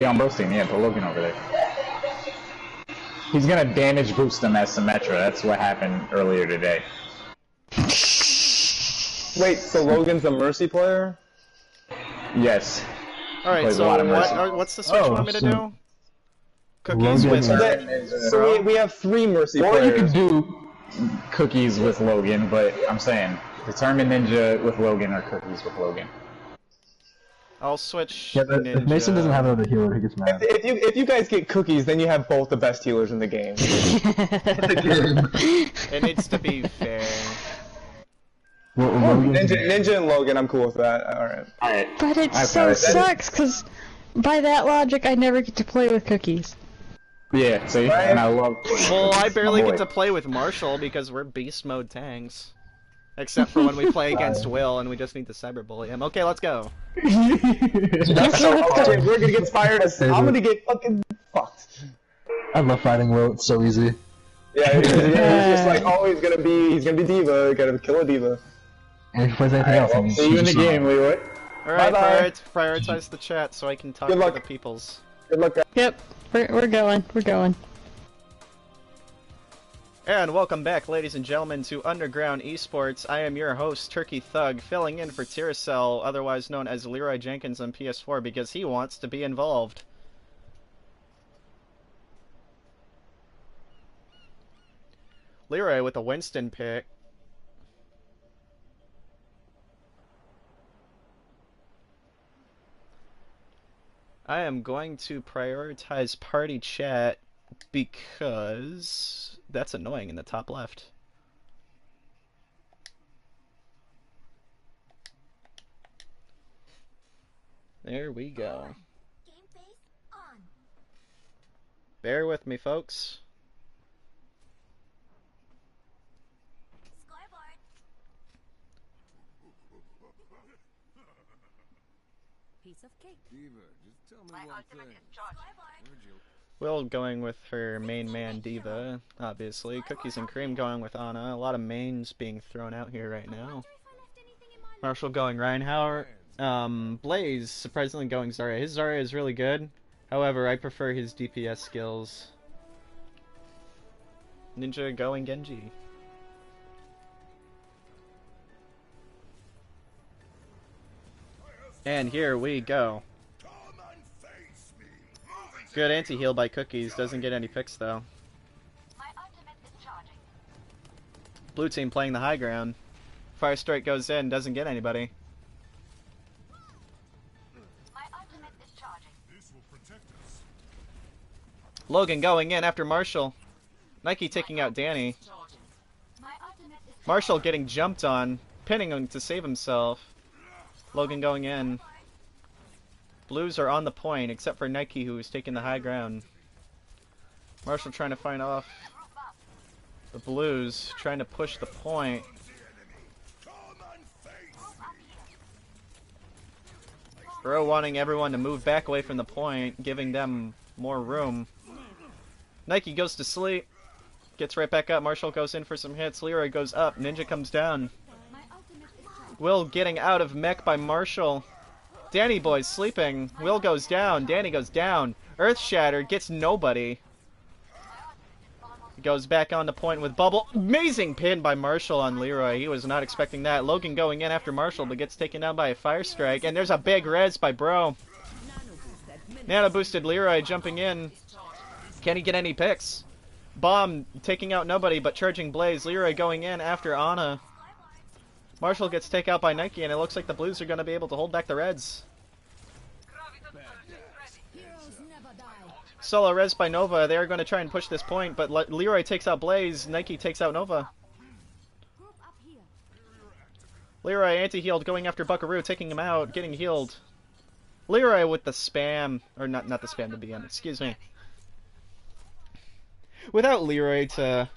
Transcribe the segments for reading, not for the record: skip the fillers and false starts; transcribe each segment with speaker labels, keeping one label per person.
Speaker 1: Yeah, on both team, yeah, put Logan over there. He's gonna damage boost him as Symmetra. That's what happened earlier today.
Speaker 2: Wait, so Logan's a Mercy player?
Speaker 1: Yes.
Speaker 3: Alright, so what's the switch you want me to do? Cookies with
Speaker 2: So we have 3 Mercy players.
Speaker 1: Or you could do Cookies with Logan, but I'm saying Determined Ninja with Logan or Cookies with Logan.
Speaker 3: I'll switch
Speaker 4: Ninja. If Mason doesn't have another healer, he gets mad.
Speaker 2: If you guys get Cookies, then you have both the best healers in the game.
Speaker 3: It needs to be fair.
Speaker 4: Well,
Speaker 2: Ninja and Logan, I'm cool with that. Alright.
Speaker 5: But it so sucks, because by that logic, I never get to play with Cookies.
Speaker 1: Yeah, see? And I love...
Speaker 3: Well, I barely get to play with Marshall because we're beast mode tanks. Except for when we play against Will and we just need to cyberbully him. Okay, let's go.
Speaker 2: That's so hard. We're gonna get fired. I'm gonna get fucking fucked.
Speaker 4: I love fighting Will. It's so easy.
Speaker 2: Yeah, he's just like always gonna be. He's gonna be diva. Gotta kill a diva.
Speaker 4: And if he plays anything else,
Speaker 1: see you in the game, Leroy.
Speaker 3: Alright, prioritize the chat so I can talk to the peoples.
Speaker 2: Good luck, guys.
Speaker 5: Yep, we're going. We're going.
Speaker 3: And welcome back, ladies and gentlemen, to Underground Esports. I am your host, Turkey Thug, filling in for Tiracell, otherwise known as Leroy Jenkins on PS4, because he wants to be involved. Leroy with a Winston pick. I am going to prioritize party chat because that's annoying in the top left. There we go. Bear with me, folks.
Speaker 6: Piece of cake.
Speaker 7: Diva, just tell me one thing.
Speaker 3: Will going with her main man Diva, obviously. Cookies and Cream going with Ana. A lot of mains being thrown out here right now. Marshall going Reinhauer. Blaze surprisingly going Zarya. His Zarya is really good. However, I prefer his DPS skills. Ninja going Genji. And here we go. Good anti-heal by Cookies. Doesn't get any picks, though. Blue team playing the high ground. Fire Strike goes in. Doesn't get anybody. Logan going in after Marshall. Nike taking out Danny. Marshall getting jumped on. Pinning him to save himself. Logan going in. Blues are on the point, except for Nike, who is taking the high ground. Marshall trying to find off the Blues, trying to push the point. Bro wanting everyone to move back away from the point, giving them more room. Nike goes to sleep, gets right back up. Marshall goes in for some hits. Leroy goes up. Ninja comes down. Will getting out of mech by Marshall. Danny boy's sleeping. Will goes down. Danny goes down. Earth Shattered gets nobody. Goes back on the point with Bubble. Amazing pin by Marshall on Leroy. He was not expecting that. Logan going in after Marshall, but gets taken down by a Fire Strike. And there's a big res by Bro. Nano boosted Leroy jumping in. Can he get any picks? Bomb taking out nobody, but charging Blaze. Leroy going in after Ana. Marshall gets taken out by Nike, and it looks like the Blues are going to be able to hold back the Reds. Solo res by Nova. They are going to try and push this point, but Leroy takes out Blaze. Nike takes out Nova. Leroy anti-healed, going after Buckaroo, taking him out, getting healed. Leroy with the spam. Or not the spam, the BM, excuse me. Without Leroy to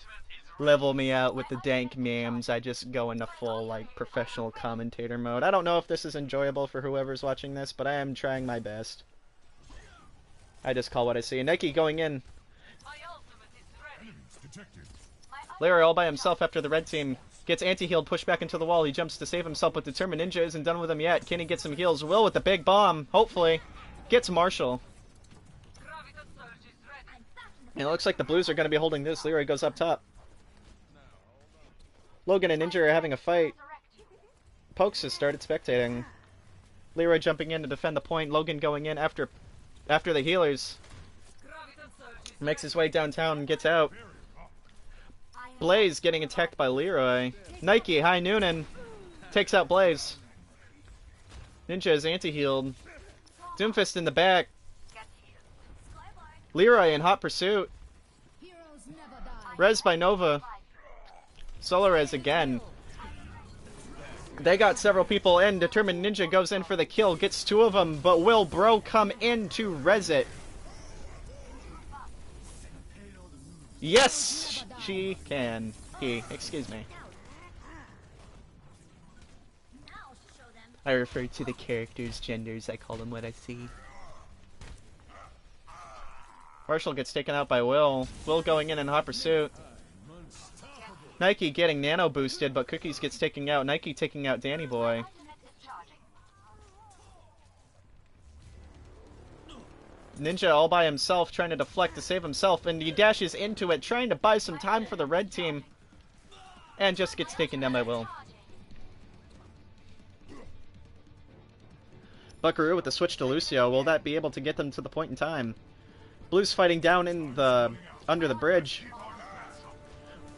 Speaker 3: level me out with the dank memes, I just go into full, like, professional commentator mode. I don't know if this is enjoyable for whoever's watching this, but I am trying my best. I just call what I see. Nike going in. Leroy all by himself after the red team. Gets anti-healed, pushed back into the wall. He jumps to save himself, but Determined Ninja isn't done with him yet. Can he get some heals? Will with the big bomb, hopefully. Gets Marshall. And it looks like the Blues are going to be holding this. Leroy goes up top. Logan and Ninja are having a fight. Pokes has started spectating. Leroy jumping in to defend the point. Logan going in after the healers. Makes his way downtown and gets out. Blaze getting attacked by Leroy. Nike, High Noonan, takes out Blaze. Ninja is anti-healed. Doomfist in the back. Leroy in hot pursuit. Res by Nova. Solo res again. They got several people in. Determined Ninja goes in for the kill. Gets 2 of them, but will Bro come in to res it? Yes! She can. Excuse me. I refer to the characters' genders. I call them what I see. Marshall gets taken out by Will. Will going in hot pursuit. Nike getting nano boosted, but Cookies gets taken out. Nike taking out Danny Boy. Ninja all by himself trying to deflect to save himself, and he dashes into it trying to buy some time for the red team. And just gets taken down by Will. Buckaroo with the switch to Lucio. Will that be able to get them to the point in time? Blues fighting down in the under the bridge.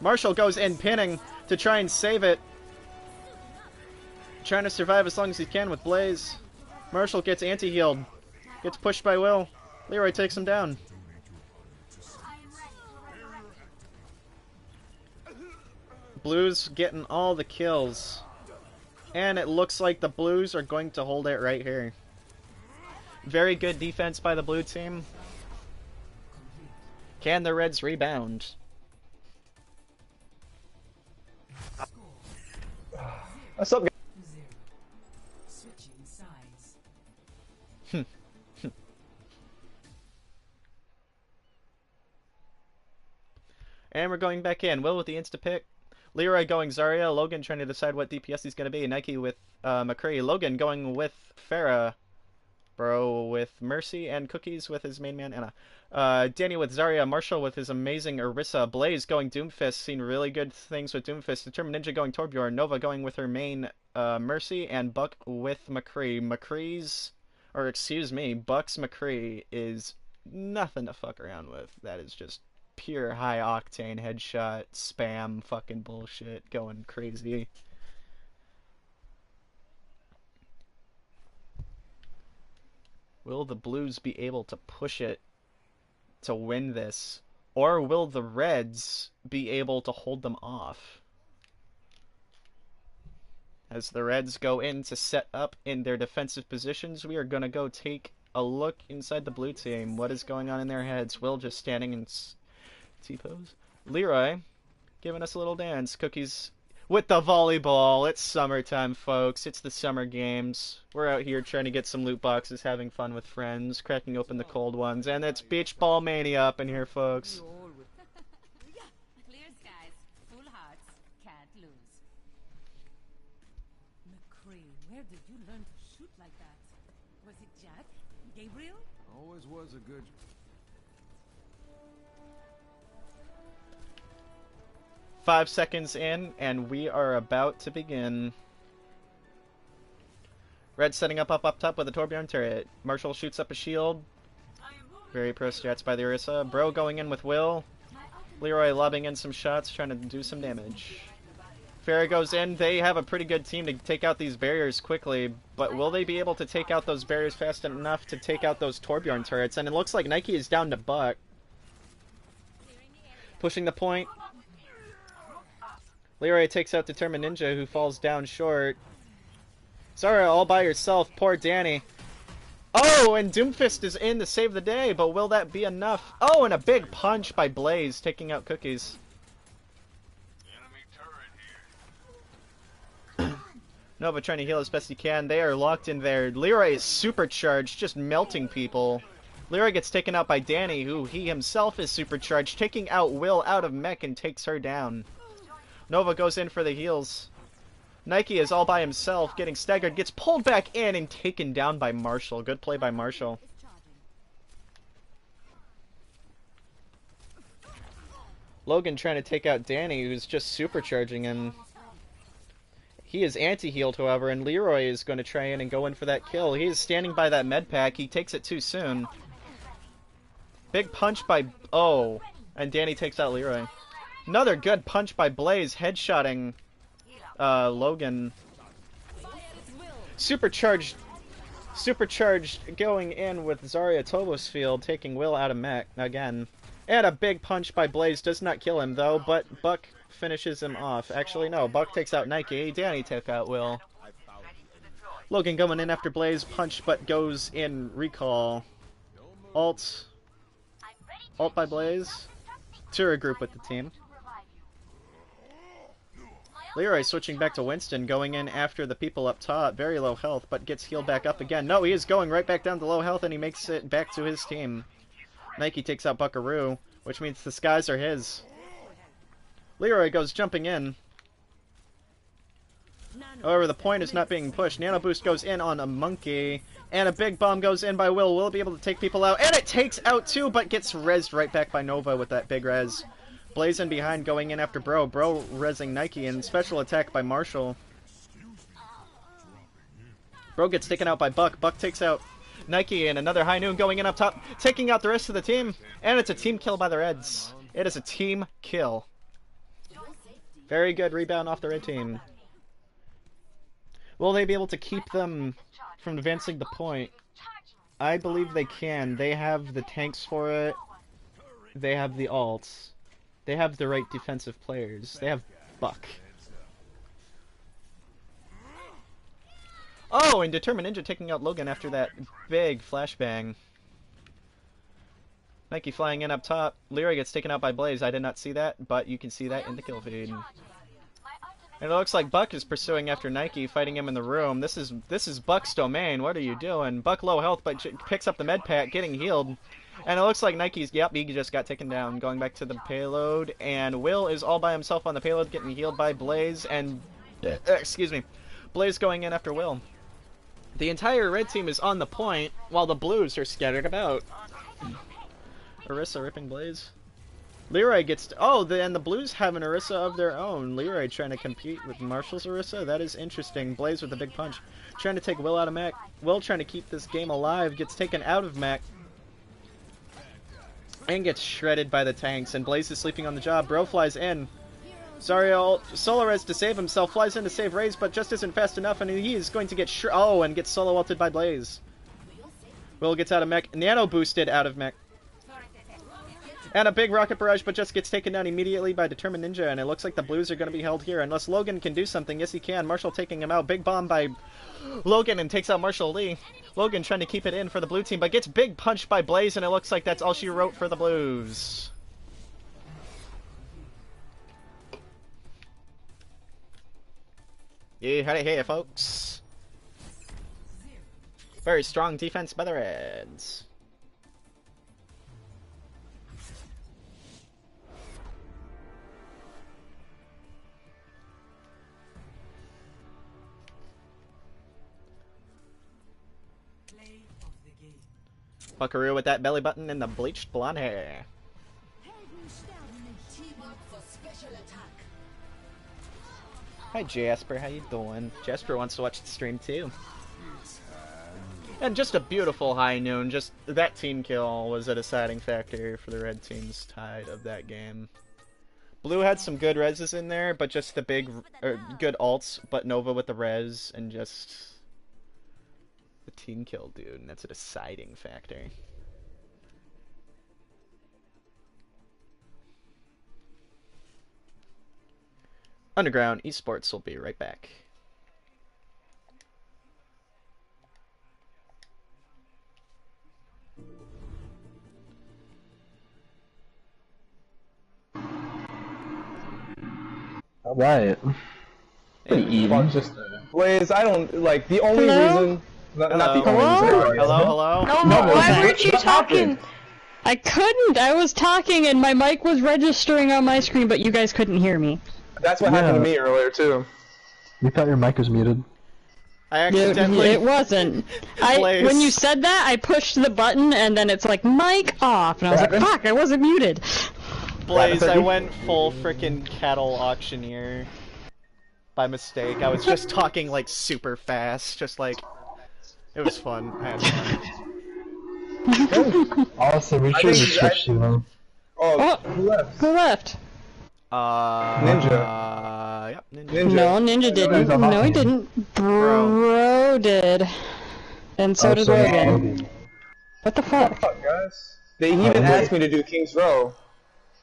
Speaker 3: Marshall goes in pinning to try and save it. Trying to survive as long as he can with Blaze. Marshall gets anti-healed. Gets pushed by Will. Leroy takes him down. Blues getting all the kills. And it looks like the Blues are going to hold it right here. Very good defense by the blue team. Can the Reds rebound?
Speaker 2: What's up, guys?
Speaker 3: And we're going back in. Will with the insta-pick. Leroy going Zarya. Logan trying to decide what DPS he's going to be. Nike with McCree. Logan going with Farah. Bro with Mercy. And Cookies with his main man, Anna. Danny with Zarya. Marshall with his amazing Orisa. Blaze going Doomfist. Seen really good things with Doomfist. Determined Ninja going Torbjorn. Nova going with her main Mercy. And Buck with McCree. Buck's McCree is nothing to fuck around with. That is just pure high octane headshot spam fucking bullshit going crazy. Will the Blues be able to push it to win this, or will the Reds be able to hold them off? As the Reds go in to set up in their defensive positions, we are going to go take a look inside the blue team. What is going on in their heads? Will just standing in T-pose. Leroy giving us a little dance. Cookies with the volleyball. It's summertime, folks. It's the summer games. We're out here trying to get some loot boxes, having fun with friends, cracking open the cold ones, and it's beach ball mania up in here, folks.
Speaker 6: Clear skies, full hearts, can't lose. McCree, where did you learn to shoot like that? Was it Jack? Gabriel?
Speaker 7: Always was a good...
Speaker 3: 5 seconds in, and we are about to begin. Red setting up top with a Torbjorn turret. Marshall shoots up a shield. Very pro strats by the Orisa. Bro going in with Will. Leroy lobbing in some shots, trying to do some damage. Farah goes in. They have a pretty good team to take out these barriers quickly, but will they be able to take out those barriers fast enough to take out those Torbjorn turrets? And it looks like Nike is down to Buck. Pushing the point. Leroy takes out Determined Ninja, who falls down short. Zara all by herself. Poor Danny. Oh, and Doomfist is in to save the day, but will that be enough? Oh, and a big punch by Blaze, taking out Cookies. Nova trying to heal as best he can. They are locked in there. Leroy is supercharged, just melting people. Leroy gets taken out by Danny, who he himself is supercharged, taking out Will out of mech and takes her down. Nova goes in for the heals. Nike is all by himself, getting staggered, gets pulled back in and taken down by Marshall. Good play by Marshall. Logan trying to take out Danny, who's just supercharging him. He is anti-healed, however, and Leroy is going to try in and go in for that kill. He is standing by that med pack. He takes it too soon. Big punch by... Oh, and Danny takes out Leroy. Another good punch by Blaze, headshotting Logan. Supercharged going in with Zarya Tobosfield, taking Will out of mech again. And a big punch by Blaze does not kill him, though, but Buck finishes him off. Actually, no, Buck takes out Nike. Danny took out Will. Logan going in after Blaze, punch, but goes in recall. Ult by Blaze to regroup with the team. Leroy switching back to Winston, going in after the people up top. Very low health, but gets healed back up again. No, he is going right back down to low health, and he makes it back to his team. Nike takes out Buckaroo, which means the skies are his. Leroy goes jumping in. However, the point is not being pushed. Nano Boost goes in on a monkey, and a big bomb goes in by Will. Will be able to take people out, and it takes out two, but gets rezzed right back by Nova with that big res. Blaze in behind, going in after Bro. Bro rezzing Nike, and special attack by Marshall. Bro gets taken out by Buck. Buck takes out Nike, and another High Noon going in up top, taking out the rest of the team. And it's a team kill by the Reds. It is a team kill. Very good rebound off the red team. Will they be able to keep them from advancing the point? I believe they can. They have the tanks for it. They have the alts. They have the right defensive players. They have Buck. Oh, and Determined Ninja taking out Logan after that big flashbang. Nike flying in up top. Leroy gets taken out by Blaze. I did not see that, but you can see that in the kill feed. And it looks like Buck is pursuing after Nike, fighting him in the room. This is Buck's domain. What are you doing? Buck low health, but picks up the med pack, getting healed. And it looks like Nike's, yep, he just got taken down. Going back to the payload, and Will is all by himself on the payload, getting healed by Blaze, and, excuse me, Blaze going in after Will. The entire red team is on the point, while the blues are scattered about. Orisa ripping Blaze. Leroy gets... and the blues have an Orisa of their own. Leroy trying to compete with Marshall's Orisa. That is interesting. Blaze with a big punch. Trying to take Will out of mech. Will trying to keep this game alive. Gets taken out of mech. And gets shredded by the tanks. And Blaze is sleeping on the job. Bro flies in. Zarya solo res to save himself. Flies in to save Raze, but just isn't fast enough. And he is going to get and gets solo ulted by Blaze. Will gets out of mech. Nano boosted out of mech. And a big rocket barrage, but just gets taken down immediately by Determined Ninja, and it looks like the blues are going to be held here, unless Logan can do something. Yes, he can. Marshall taking him out. Big bomb by Logan, and takes out Marshall Lee. Logan trying to keep it in for the blue team, but gets big punched by Blaze, and it looks like that's all she wrote for the blues. Yeah, howdy hey, folks. Very strong defense by the Reds. Buckaroo with that belly button and the bleached blonde hair. Hi Jasper, how you doing? Jasper wants to watch the stream too. And just a beautiful High Noon. Just that team kill was a deciding factor for the red team's tide of that game. Blue had some good reses in there, but just the good alts, but Nova with the res and just the team kill, dude, and that's a deciding factor. Underground Esports will be right back.
Speaker 4: Alright.
Speaker 1: Pretty even.
Speaker 2: Blaze, I don't, like, the only reason... Not the only reason.
Speaker 3: Hello?
Speaker 5: No, why weren't you talking? I couldn't! I was talking and my mic was registering on my screen, but you guys couldn't hear me.
Speaker 2: That's what happened to me earlier, too.
Speaker 4: We thought your mic was muted.
Speaker 3: I accidentally...
Speaker 5: It wasn't. When you said that, I pushed the button and then it's like, mic off! And I was like, fuck, I wasn't muted!
Speaker 3: Blaze, I went full frickin' cattle auctioneer by mistake. I was just talking like super fast, just like it was fun. I had fun.
Speaker 4: Also, we should have switched to them.
Speaker 2: Oh, who left?
Speaker 5: Who left?
Speaker 2: Ninja.
Speaker 3: Yep, Ninja.
Speaker 5: No, Ninja didn't. No, he didn't. Bro did. And so did Logan. What the fuck?
Speaker 2: Fuck, guys. They even asked me to do King's Row.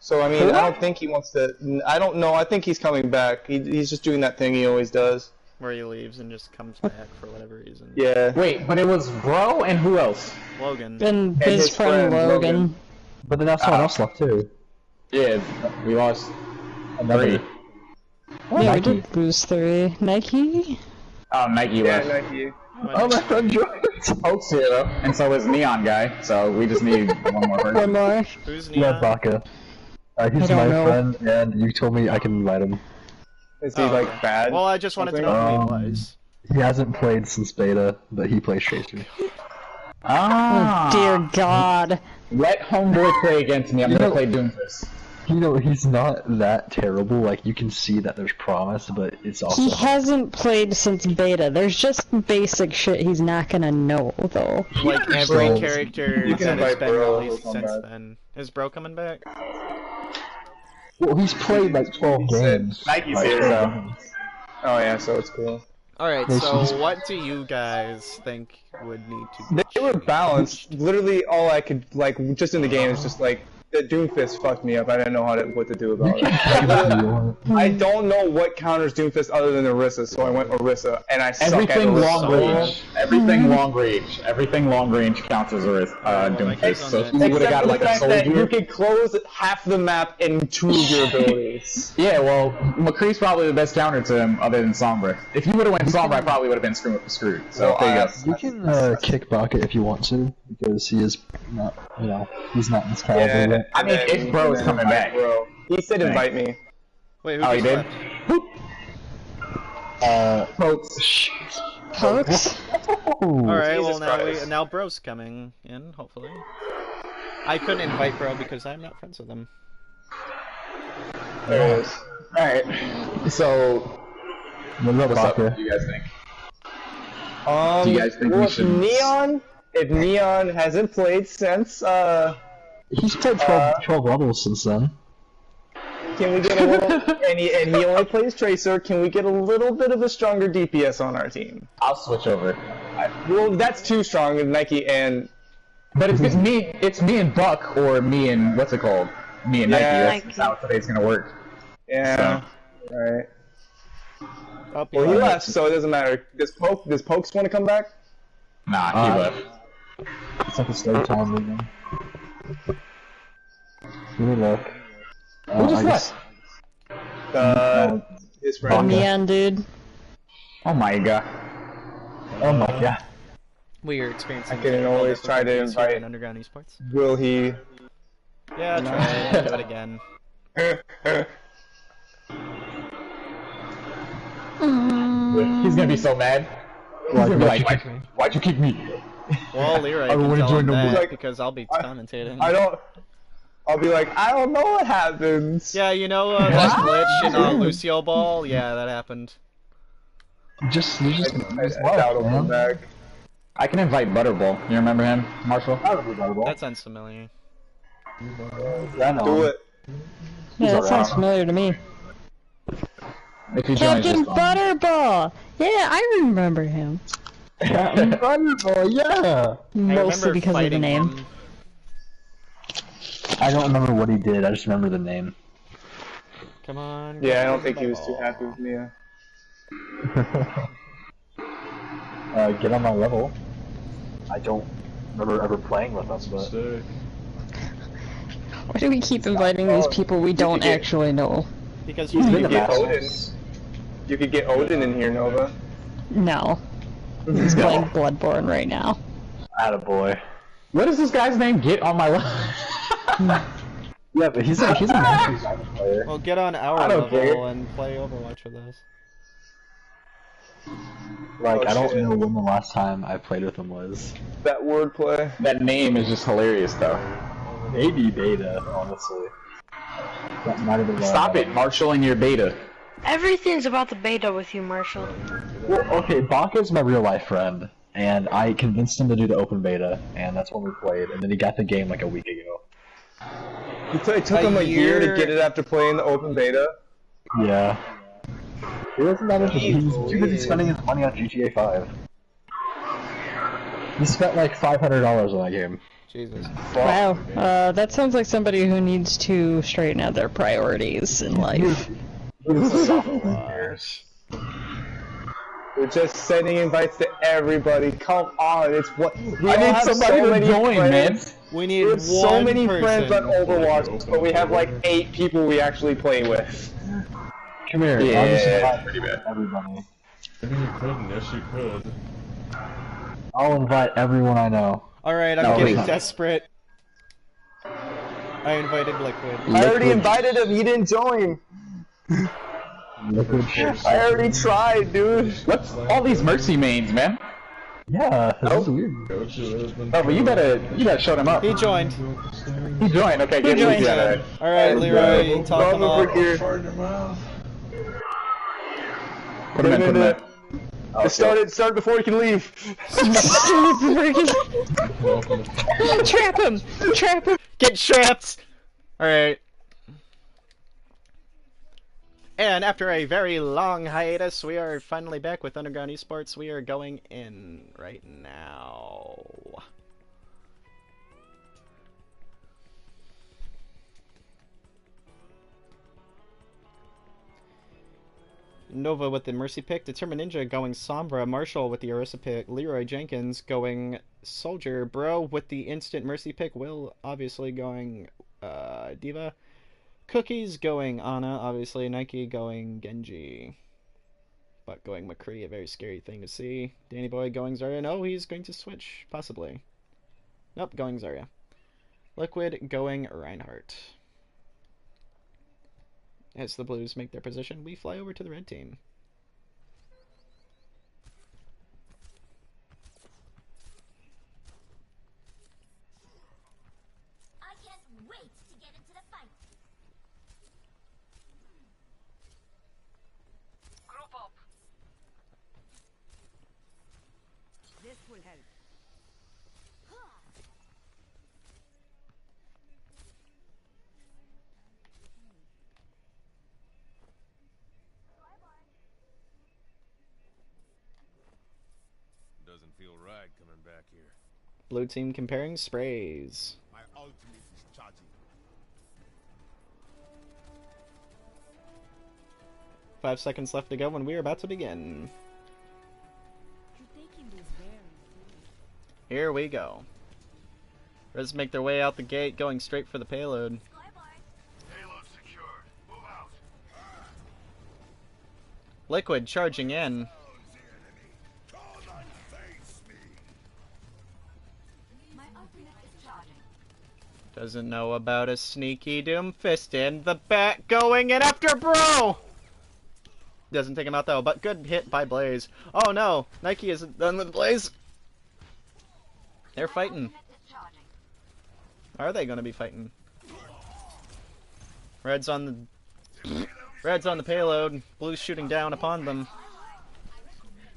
Speaker 2: So, I mean, I don't think he wants to... I don't know. I think he's coming back. He's just doing that thing he always does.
Speaker 3: Where he leaves and just comes back for whatever reason.
Speaker 2: Yeah.
Speaker 1: Wait, but it was Bro and who else?
Speaker 3: Logan.
Speaker 5: And his friend Logan.
Speaker 4: But then that's someone else left too.
Speaker 1: Yeah, we lost
Speaker 4: Another.
Speaker 1: 3.
Speaker 5: Yeah, we did lose 3. Nike?
Speaker 1: Oh, Nike left.
Speaker 2: Nike.
Speaker 4: Oh, my friend joined.
Speaker 1: Hope's here though, and so is Neon Guy. So we just need one more person.
Speaker 5: One more.
Speaker 3: Who's
Speaker 4: Yeah,
Speaker 3: Neon?
Speaker 4: Baka. He's
Speaker 5: I
Speaker 4: my
Speaker 5: don't know.
Speaker 4: friend, and you told me I can invite him.
Speaker 2: Is he,
Speaker 3: okay.
Speaker 2: bad?
Speaker 3: Well, I just wanted to know who he was.
Speaker 4: He hasn't played since beta, but he plays Tracer.
Speaker 1: Ah,
Speaker 5: Oh, dear God.
Speaker 1: let Homeboy play against me. I'm gonna play Doomfist.
Speaker 4: You know, he's not that terrible. Like, you can see that there's promise, but it's also...
Speaker 5: He hasn't played since beta. There's just basic shit he's not gonna know, though.
Speaker 3: Like every
Speaker 4: So,
Speaker 3: character
Speaker 2: you can
Speaker 3: that has
Speaker 2: invite
Speaker 3: been
Speaker 2: Bro,
Speaker 3: released
Speaker 2: he'll come
Speaker 3: since
Speaker 2: back.
Speaker 3: then. Is Bro coming back?
Speaker 4: Well, he's played like 12 games.
Speaker 1: Nike's
Speaker 4: Like,
Speaker 1: here,
Speaker 4: 12
Speaker 1: so.
Speaker 4: games.
Speaker 2: Oh, yeah, so it's cool.
Speaker 3: Alright,
Speaker 4: Yes,
Speaker 3: so
Speaker 4: he's-
Speaker 3: what do you guys think would need to be
Speaker 2: They were balanced. Literally, all I could, just in the game is just, the Doomfist fucked me up. I didn't know what to do about it. I don't know what counters Doomfist other than Orisa, so I went Orisa, and I suck
Speaker 1: Everything
Speaker 2: at Orisa.
Speaker 1: long range. Everything long range. Everything long range counts as Doomfist. So if you would have
Speaker 2: Except
Speaker 1: got
Speaker 2: for
Speaker 1: like
Speaker 2: the
Speaker 1: a
Speaker 2: fact that you
Speaker 1: soldier.
Speaker 2: can close half the map and two of your abilities.
Speaker 1: Yeah, well, McCree's probably the best counter to him other than Sombra. If you would have went Sombra, I probably would have been screwed. So there you go.
Speaker 4: You can kick Baka if you want to, because he is not, he's not in this caliber yet.
Speaker 1: I mean, if Bro is coming back.
Speaker 2: Bro. He said invite me.
Speaker 3: Wait, who
Speaker 1: Oh, he
Speaker 3: just
Speaker 1: did?
Speaker 3: left?
Speaker 1: Folks.
Speaker 5: Pokes?
Speaker 3: Alright, well
Speaker 2: Jesus Christ.
Speaker 3: now Bro's coming in, hopefully. I couldn't invite Bro because I'm not friends with him.
Speaker 2: There it is.
Speaker 1: Alright. So,
Speaker 4: What about
Speaker 1: what's up? What
Speaker 4: Baka?
Speaker 1: do you guys think? Do you guys think we should-
Speaker 2: If Neon hasn't played since,
Speaker 4: He's played 12 levels since then.
Speaker 2: can we get a little, and he only plays Tracer, can we get a little bit of a stronger DPS on our team?
Speaker 1: I'll switch over.
Speaker 2: Well, that's too strong with Nike and...
Speaker 1: But it's me and Buck, or me and, what's it called? Me and
Speaker 2: Yeah.
Speaker 1: Nike. That's how today's gonna work.
Speaker 2: Yeah, alright.
Speaker 3: Oh,
Speaker 2: Well, he left, so it doesn't matter. Does Pokes want to come back?
Speaker 1: Nah, he left.
Speaker 4: It's like a slow time moving. Let me look.
Speaker 1: Who just
Speaker 4: I guess-
Speaker 1: left?
Speaker 2: His friend.
Speaker 5: Neon, dude.
Speaker 1: Oh my god.
Speaker 4: Oh my god.
Speaker 3: We are experiencing
Speaker 2: I can always try to
Speaker 3: difficulties here
Speaker 2: invite-
Speaker 3: in Underground Esports.
Speaker 2: Will he...
Speaker 3: Yeah, try it. Do it again.
Speaker 1: He's gonna be so mad. He's gonna be like, why'd you kick me?
Speaker 3: Well, Leroy,
Speaker 4: I
Speaker 3: can
Speaker 4: wanna
Speaker 3: tell
Speaker 4: join
Speaker 3: him
Speaker 4: the
Speaker 3: that
Speaker 2: Like,
Speaker 3: because I'll be commentating.
Speaker 2: I'll be like, I don't know what happens.
Speaker 3: Yeah, you know that glitch in Lucio Ball? Yeah, that happened.
Speaker 4: You just
Speaker 2: I doubt he'll come back.
Speaker 1: I can invite Butterball. You remember him, Marshall?
Speaker 3: That sounds familiar.
Speaker 2: Do it.
Speaker 5: Yeah, that sounds familiar to me.
Speaker 1: If he joins
Speaker 5: Captain
Speaker 1: this one.
Speaker 5: Butterball! Yeah, I remember him.
Speaker 4: Butterball, yeah!
Speaker 3: I
Speaker 5: Mostly
Speaker 3: remember
Speaker 5: because of the
Speaker 3: fighting
Speaker 5: name.
Speaker 3: him.
Speaker 4: I don't remember what he did, I just remember the name.
Speaker 3: Come on.
Speaker 2: Yeah, I don't
Speaker 3: Captain
Speaker 2: think he was too
Speaker 3: Butterball.
Speaker 2: happy with Mia.
Speaker 4: Get on my level. I don't remember ever playing with us, but...
Speaker 5: Why do we keep inviting these people we don't
Speaker 2: get-
Speaker 5: actually know?
Speaker 3: Because
Speaker 2: You
Speaker 3: he's
Speaker 2: could
Speaker 3: the
Speaker 2: get
Speaker 3: best.
Speaker 2: Odin. You could get Odin in here, Nova.
Speaker 5: No. He's playing Bloodborne right now.
Speaker 4: Attaboy.
Speaker 1: What does this guy's name get on my list?
Speaker 4: Yeah, but he's a master player.
Speaker 3: Well, get on our
Speaker 1: I don't
Speaker 3: level
Speaker 1: care.
Speaker 3: and play Overwatch with us.
Speaker 4: Like,
Speaker 2: Oh,
Speaker 4: I don't
Speaker 2: shit.
Speaker 4: know when the last time I played with him was.
Speaker 2: That wordplay.
Speaker 1: That name is just hilarious, though.
Speaker 4: Maybe beta, honestly. That might have been
Speaker 1: Stop it, Marshall, and your beta.
Speaker 8: Everything's about the beta with you, Marshall.
Speaker 4: Well, okay, Baka's my real life friend, and I convinced him to do the open beta, and that's when we played, and then he got the game like a week ago.
Speaker 2: It took him a year to get it after playing the open beta.
Speaker 4: Yeah. He wasn't that interested. He was too busy spending his money on GTA 5. He spent like $500 on that game.
Speaker 3: Jesus.
Speaker 5: Wow, that sounds like somebody who needs to straighten out their priorities in life.
Speaker 2: We're just sending invites to everybody. Come on, it's what we
Speaker 1: I
Speaker 2: all
Speaker 1: need
Speaker 2: have
Speaker 1: somebody
Speaker 2: so
Speaker 1: to
Speaker 2: many
Speaker 1: join,
Speaker 2: friends.
Speaker 1: man.
Speaker 3: We need
Speaker 2: We have so
Speaker 3: one
Speaker 2: many
Speaker 3: person.
Speaker 2: friends on Overwatch, but we have like 8 people we actually play with.
Speaker 4: Come here,
Speaker 1: Yeah,
Speaker 4: I'll just
Speaker 1: pretty
Speaker 4: invite
Speaker 1: bad.
Speaker 4: everybody.
Speaker 7: You couldn't, yes you could.
Speaker 4: I'll invite everyone I know.
Speaker 3: Alright, I'm
Speaker 1: No,
Speaker 3: getting
Speaker 1: please.
Speaker 3: desperate. I invited Liquid.
Speaker 2: I already invited him, he didn't join.
Speaker 4: Liquid shit.
Speaker 2: I already tried, dude.
Speaker 1: What's all these Mercy mains, man?
Speaker 4: Yeah, this is weird.
Speaker 1: Oh, but you better show them up.
Speaker 3: He joined.
Speaker 1: He joined. Okay, good.
Speaker 3: joined.
Speaker 1: Yeah, right.
Speaker 3: Alright, Leroy, talk him
Speaker 2: over
Speaker 3: up.
Speaker 2: here.
Speaker 1: Put him in. Put him in. Oh,
Speaker 2: It started before he can leave.
Speaker 5: Trap him! Trap him!
Speaker 3: Get trapped! Alright. And after a very long hiatus, we are finally back with Underground Esports. We are going in right now. Nova with the Mercy pick, Determined Ninja going Sombra, Marshall with the Orisa pick, Leroy Jenkins going Soldier, Bro with the instant Mercy pick, Will obviously going Diva, Cookies going Ana, obviously, Nike going Genji, but going McCree, a very scary thing to see. Danny Boy going Zarya, no, he's going to switch, possibly. Nope, going Zarya. Liquid going Reinhardt. As the Blues make their position, we fly over to the red team.
Speaker 9: I can't wait to get into the fight. Group up.
Speaker 6: This will help.
Speaker 7: Doesn't feel right coming back here.
Speaker 3: Blue team comparing sprays.
Speaker 7: My ultimate is charging.
Speaker 3: Five seconds left to go when we are about to begin.
Speaker 6: You're taking this very seriously.
Speaker 3: Here we go. Reds make their way out the gate, going straight for the payload.
Speaker 7: Payload secured. Move out.
Speaker 3: Liquid charging in.
Speaker 9: My ultimate is charging.
Speaker 3: Doesn't know about a sneaky Doomfist in the back, going in after Bro! Doesn't take him out though, but good hit by Blaze. Oh no, Nike isn't done with Blaze. They're fighting. Are they gonna be fighting? Red's on the payload. Blue's shooting down upon them.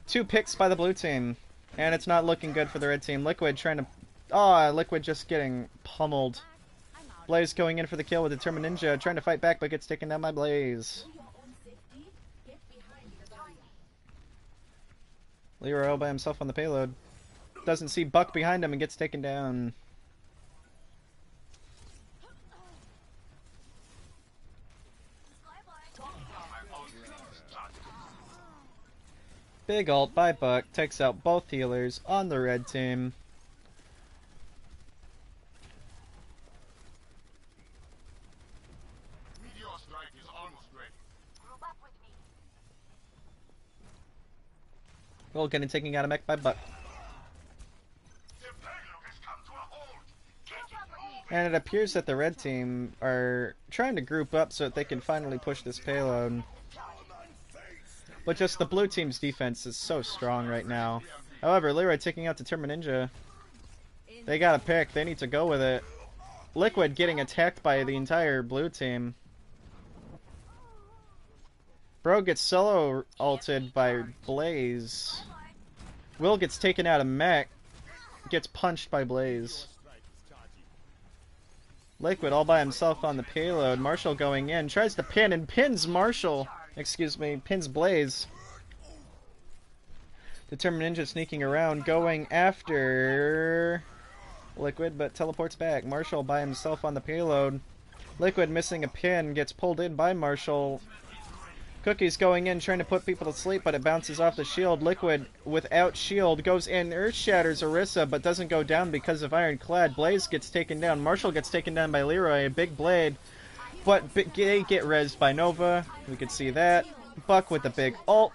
Speaker 3: 2 picks by the blue team, and it's not looking good for the red team. Liquid trying to, Liquid just getting pummeled. Blaze going in for the kill with Determined Ninja, trying to fight back, but gets taken down by Blaze. Leroy all by himself on the payload. Doesn't see Buck behind him and gets taken down. Big ult by Buck takes out both healers on the red team.
Speaker 7: Meteor strike is almost ready.
Speaker 9: Group up with me.
Speaker 3: Vulcan taking out a mech by Buck.
Speaker 7: The payload has come to a hold. Get it moving.
Speaker 3: And it appears that the red team are trying to group up so that they can finally push this payload. But just the blue team's defense is so strong right now. However, Leroy taking out Determined Ninja. They got a pick. They need to go with it. Liquid getting attacked by the entire blue team. Bro gets solo ulted by Blaze. Will gets taken out of mech. Gets punched by Blaze. Liquid all by himself on the payload. Marshall going in. Tries to pin and pins Marshall. Excuse me. Pins Blaze. Determined Ninja sneaking around. Going after Liquid, but teleports back. Marshall by himself on the payload. Liquid missing a pin. Gets pulled in by Marshall. Cookie's going in, trying to put people to sleep, but it bounces off the shield. Liquid, without shield, goes in, earth shatters Orisa, but doesn't go down because of Ironclad. Blaze gets taken down. Marshall gets taken down by Leroy. A big blade, but they get rezzed by Nova. We could see that. Buck with the big ult.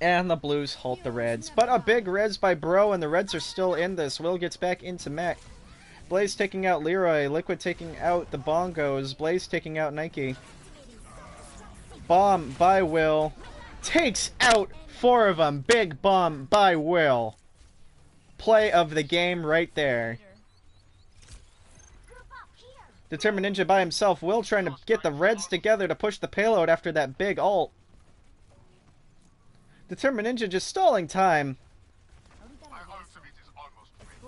Speaker 3: And the Blues halt the Reds. But a big res by Bro, and the Reds are still in this. Will gets back into mech. Blaze taking out Leroy. Liquid taking out the Bongos. Blaze taking out Nike. Bomb by Will. Takes out 4 of them. Big bomb by Will. Play of the game right there. Determined Ninja by himself. Will trying to get the Reds together to push the payload after that big ult. Determined Ninja just stalling time.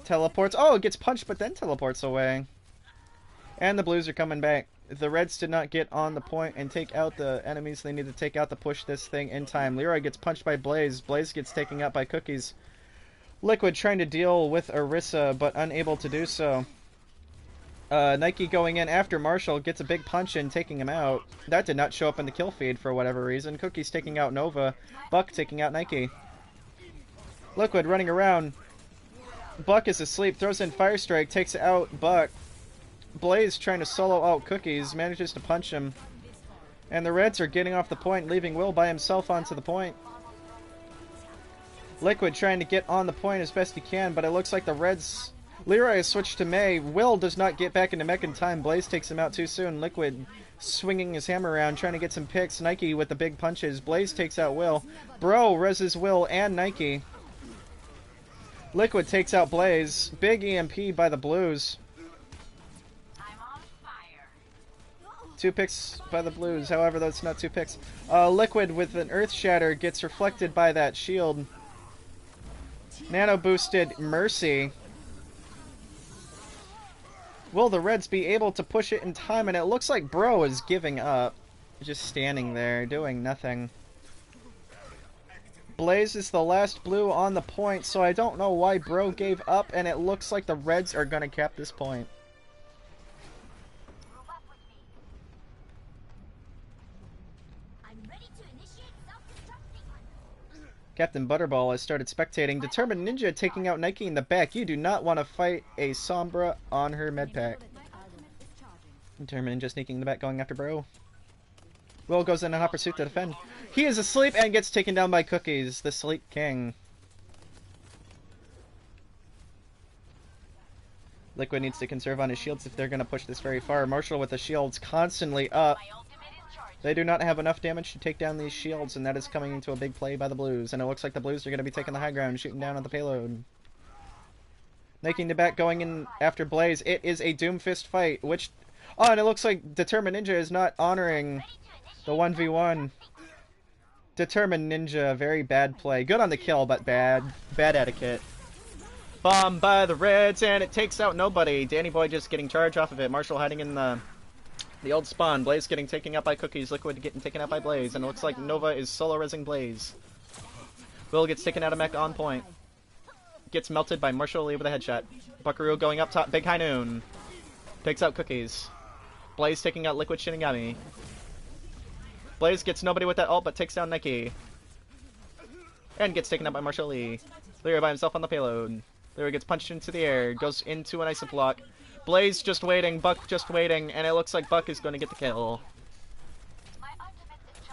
Speaker 3: Teleports. Oh, it gets punched but then teleports away. And the Blues are coming back. The Reds did not get on the point and take out the enemies they need to take out to push this thing in time. Leroy gets punched by Blaze. Blaze gets taken out by Cookies. Liquid trying to deal with Orisa, but unable to do so. Nike going in after Marshall gets a big punch in, taking him out. That did not show up in the kill feed for whatever reason. Cookies taking out Nova. Buck taking out Nike. Liquid running around. Buck is asleep, throws in Fire Strike, takes out Buck. Blaze trying to solo out Cookies, manages to punch him. And the Reds are getting off the point, leaving Will by himself onto the point. Liquid trying to get on the point as best he can, but it looks like the Reds... Leroy has switched to May. Will does not get back into mech in time. Blaze takes him out too soon. Liquid swinging his hammer around, trying to get some picks. Nike with the big punches. Blaze takes out Will. Bro reses Will and Nike. Liquid takes out Blaze. Big EMP by the Blues. 2 picks by the Blues. However, that's not 2 picks. Liquid with an Earth Shatter gets reflected by that shield. Nano boosted Mercy. Will the Reds be able to push it in time? And it looks like Bro is giving up. Just standing there, doing nothing. Blaze is the last blue on the point, so I don't know why Bro gave up, and it looks like the Reds are gonna cap this point. Captain Butterball has started spectating. Determined Ninja taking out Nike in the back. You do not want to fight a Sombra on her medpack. Determined Ninja sneaking in the back, going after Bro. Will goes in hot pursuit to defend. He is asleep and gets taken down by Cookies, the Sleep King. Liquid needs to conserve on his shields if they're going to push this very far. Marshall with the shields constantly up. They do not have enough damage to take down these shields, and that is coming into a big play by the Blues. And it looks like the Blues are going to be taking the high ground, shooting down on the payload. Making the back, going in after Blaze. It is a Doomfist fight, which... Oh, and it looks like Determined Ninja is not honoring the 1v1. Determined Ninja, very bad play. Good on the kill, but bad. Bad etiquette. Bomb by the Reds, and it takes out nobody. Danny Boy just getting charge off of it. Marshall hiding in the old spawn. Blaze getting taken out by Cookies. Liquid getting taken out by Blaze. And it looks like Nova is solo-resing Blaze. Will gets taken out of mech on point. Gets melted by Marshall Lee with a headshot. Buckaroo going up top. Big High Noon. Takes out Cookies. Blaze taking out Liquid Shinigami. Blaze gets nobody with that ult, but takes down Nike. And gets taken out by Marshall Lee. Leroy by himself on the payload. Leroy gets punched into the air. Goes into an ice block. Blaze just waiting, Buck just waiting, and it looks like Buck is going to get the kill.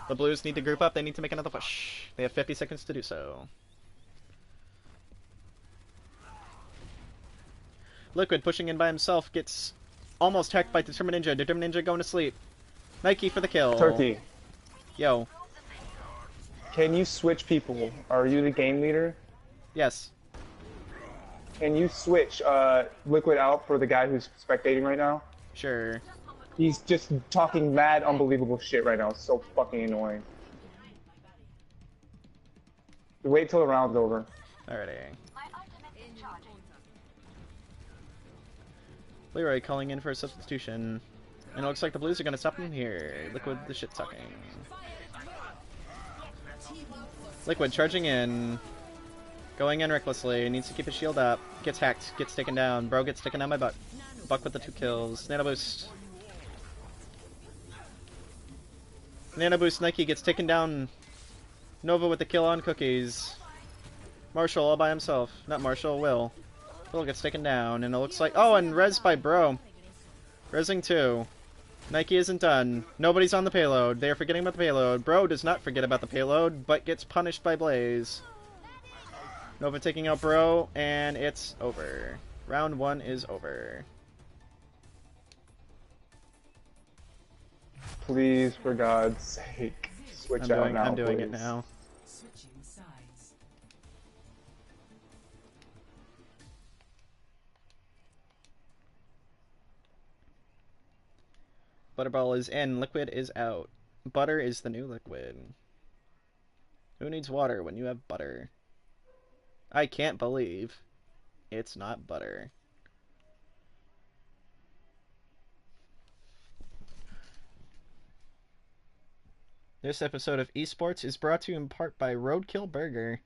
Speaker 3: The Blues need to group up, they need to make another push. They have 50 seconds to do so. Liquid pushing in by himself gets almost hacked by Determined Ninja. Determined Ninja going to sleep. Nike for the kill.
Speaker 2: Turkey.
Speaker 3: Yo.
Speaker 2: Can you switch people? Are you the game leader?
Speaker 3: Yes.
Speaker 2: Can you switch Liquid out for the guy who's spectating right now?
Speaker 3: Sure.
Speaker 2: He's just talking mad, unbelievable shit right now. It's so fucking annoying. Wait till the round's over.
Speaker 3: Alrighty.
Speaker 9: My ultimate is charging.
Speaker 3: Leroy calling in for a substitution. And it looks like the Blues are gonna stop him here. Liquid the shit talking. Liquid charging in. Going in recklessly. Needs to keep his shield up. Gets hacked. Gets taken down. Bro gets taken down by Buck. Buck with the 2 kills. Nano boost. Nano boost. Nike gets taken down. Nova with the kill on Cookies. Marshall all by himself. Not Marshall, Will. Will gets taken down, and it looks like... Oh, and res by Bro. Resing 2. Nike isn't done. Nobody's on the payload. They are forgetting about the payload. Bro does not forget about the payload, but gets punished by Blaze. Nova taking out Bro, and it's over. Round 1 is over.
Speaker 2: Please, for God's sake, switch out now.
Speaker 3: I'm doing
Speaker 2: please.
Speaker 3: it now.
Speaker 6: Switching sides.
Speaker 3: Butterball is in. Liquid is out. Butter is the new liquid. Who needs water when you have butter? I can't believe it's not butter. This episode of Esports is brought to you in part by Roadkill Burger.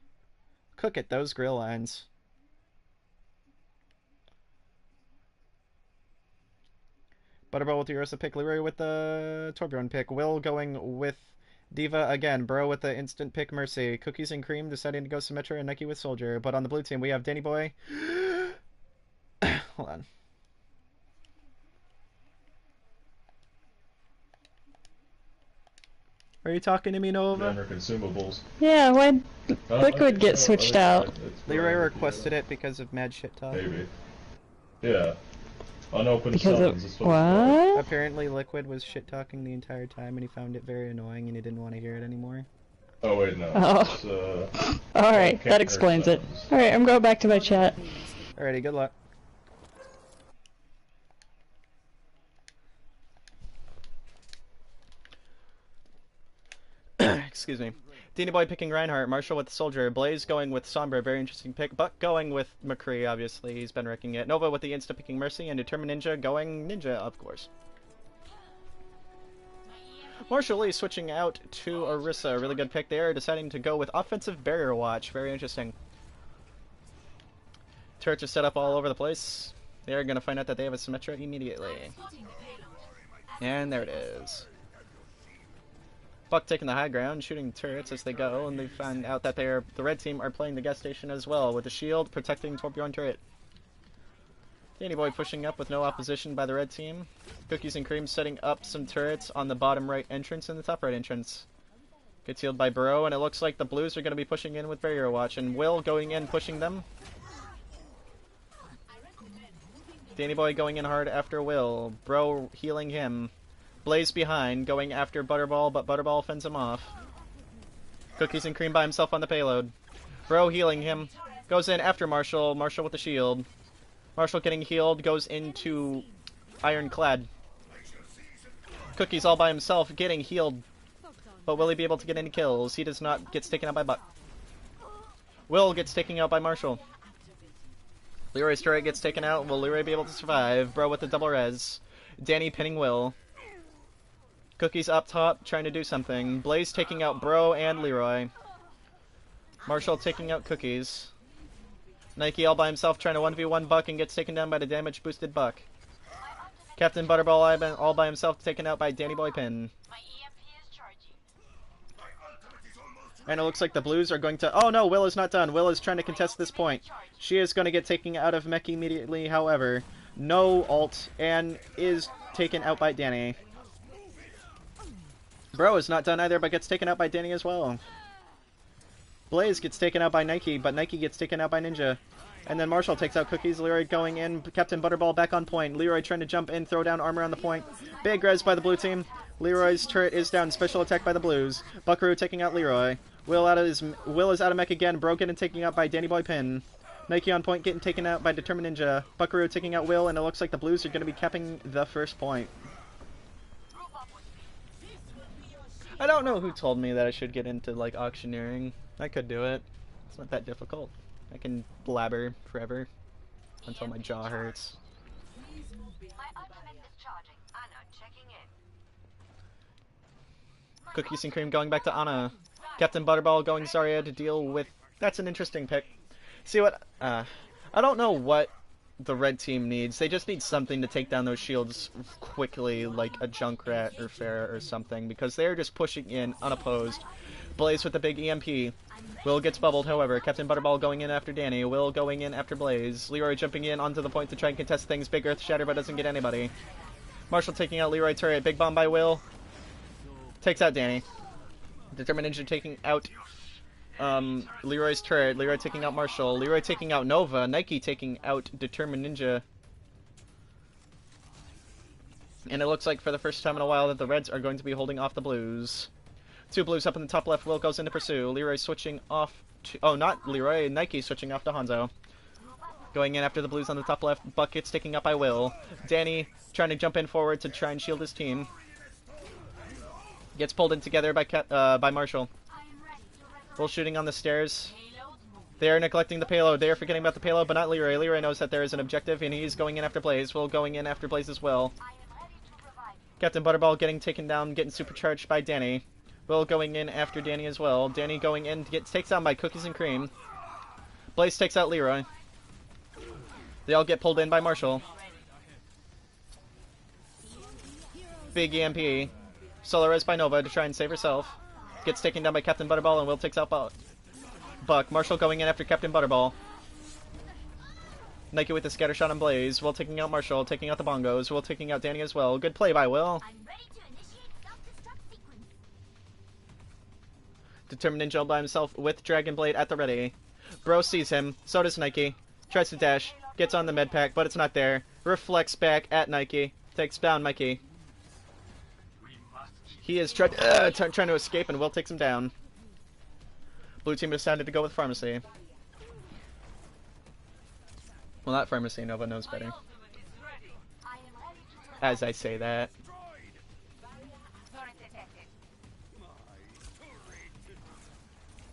Speaker 3: Cook at those grill lines. Butterball with the Ursa pick, Leroy with the Torbjorn pick, Will going with Diva again, Bro with the instant pick Mercy, Cookies and Cream deciding to go Symmetra, and Nike with Soldier. But on the blue team we have Danny Boy. Hold on. Are you talking to me, Nova?
Speaker 10: Denver consumables.
Speaker 5: Yeah, why'd Liquid get switched out?
Speaker 3: Leroy requested it because of mad shit talk.
Speaker 10: Maybe. Yeah. Unopened
Speaker 5: Because
Speaker 10: summons
Speaker 5: of
Speaker 10: is what?
Speaker 5: what?
Speaker 3: Apparently Liquid was shit talking the entire time and he found it very annoying and he didn't want to hear it anymore.
Speaker 10: Oh wait, no.
Speaker 5: Oh.
Speaker 10: It's,
Speaker 5: Alright, that explains it. Alright, I'm going back to my chat.
Speaker 3: Alrighty, good luck. Excuse me. Dina Boy picking Reinhardt, Marshall with the Soldier, Blaze going with Sombra, very interesting pick, Buck going with McCree, obviously, he's been wrecking it, Nova with the insta picking Mercy, and Determined Ninja going Ninja, of course. Marshall Lee switching out to Orisa, really good pick there, deciding to go with Offensive Barrier Watch, very interesting. Turrets are set up all over the place. They're going to find out that they have a Symmetra immediately. And there it is. Buck taking the high ground, shooting turrets as they go, and they find out that the red team are playing the gas station as well, with the shield protecting Torbjorn turret. Danny Boy pushing up with no opposition by the red team. Cookies and Cream setting up some turrets on the bottom right entrance and the top right entrance. Gets healed by Burrow, and it looks like the Blues are going to be pushing in with Barrier Watch, and Will going in pushing them. Danny Boy going in hard after Will. Bro healing him. Blaze behind, going after Butterball, but Butterball fends him off. Cookies and Cream by himself on the payload. Bro healing him. Goes in after Marshall. Marshall with the shield. Marshall getting healed, goes into Ironclad. Cookies all by himself, getting healed. But will he be able to get any kills? He does not. Gets taken out by Buck. Will gets taken out by Marshall. Leroy's turret gets taken out. Will Leroy be able to survive? Bro with the double res. Danny pinning Will. Cookies up top, trying to do something. Blaze taking out Bro and Leroy. Marshall taking out Cookies. Nike all by himself trying to 1v1 Buck and gets taken down by the damage boosted Buck. Captain Butterball all by himself taken out by Danny Boy Pin. And it looks like the Blues are going to... Oh no, Will is not done. Will is trying to contest this point. She is going to get taken out of mech immediately, however. No ult, and is taken out by Danny. Bro is not done either, but gets taken out by Danny as well. Blaze gets taken out by Nike, but Nike gets taken out by Ninja. And then Marshall takes out Cookies. Leroy going in. Captain Butterball back on point. Leroy trying to jump in, throw down armor on the point. Big res by the blue team. Leroy's turret is down. Special attack by the Blues. Buckaroo taking out Leroy. Will is out of mech again. Bro getting taken out by Danny Boy Pin. Nike on point getting taken out by Determined Ninja. Buckaroo taking out Will, and it looks like the Blues are going to be capping the first point. I don't know who told me that I should get into like auctioneering. I could do it. It's not that difficult. I can blabber forever until my jaw hurts.
Speaker 9: My ultimate is charging. Anna, checking in.
Speaker 3: Cookies and cream going back to Anna. Captain Butterball going Zarya to deal with. That's an interesting pick. See what? I don't know what the red team needs. They just need something to take down those shields quickly, like a Junkrat or Pharah or something, because they're just pushing in unopposed. Blaze with the big EMP. Will gets bubbled, however. Captain Butterball going in after Danny. Will going in after Blaze. Leroy jumping in onto the point to try and contest things. Big Earth Shatter, but doesn't get anybody. Marshall taking out Leroy turret. Big bomb by Will. Takes out Danny. Determined Ninja taking out Leroy's turret. Leroy taking out Marshall. Leroy taking out Nova. Nike taking out Determined Ninja. And it looks like for the first time in a while that the Reds are going to be holding off the Blues. 2 Blues up in the top left. Will goes into pursue. Leroy switching off to... Oh, not Leroy. Nike switching off to Hanzo. Going in after the Blues on the top left. Buck gets taken up by Will. Danny trying to jump in forward to try and shield his team. Gets pulled in together by Marshall. Will shooting on the stairs. They are neglecting the payload. They are forgetting about the payload, but not Leroy. Leroy knows that there is an objective, and he's going in after Blaze. Will going in after Blaze as well. Captain Butterball getting taken down, getting supercharged by Danny. Will going in after Danny as well. Danny going in, takes down by Cookies and Cream. Blaze takes out Leroy. They all get pulled in by Marshall. Big EMP. Solo res by Nova to try and save herself. Gets taken down by Captain Butterball, and Will takes out Buck. Marshall going in after Captain Butterball. Nike with the scatter shot on Blaze. Will taking out Marshall, taking out the bongos. Will taking out Danny as well. Good play by Will. Determined Ninja by himself with Dragon Blade at the ready. Bro sees him. So does Nike. Tries to dash. Gets on the med pack, but it's not there. Reflects back at Nike. Takes down Nike. He is trying to escape, and Will takes him down. Blue team decided to go with Pharmacy. Well, not Pharmacy. Nova knows better. As I say that.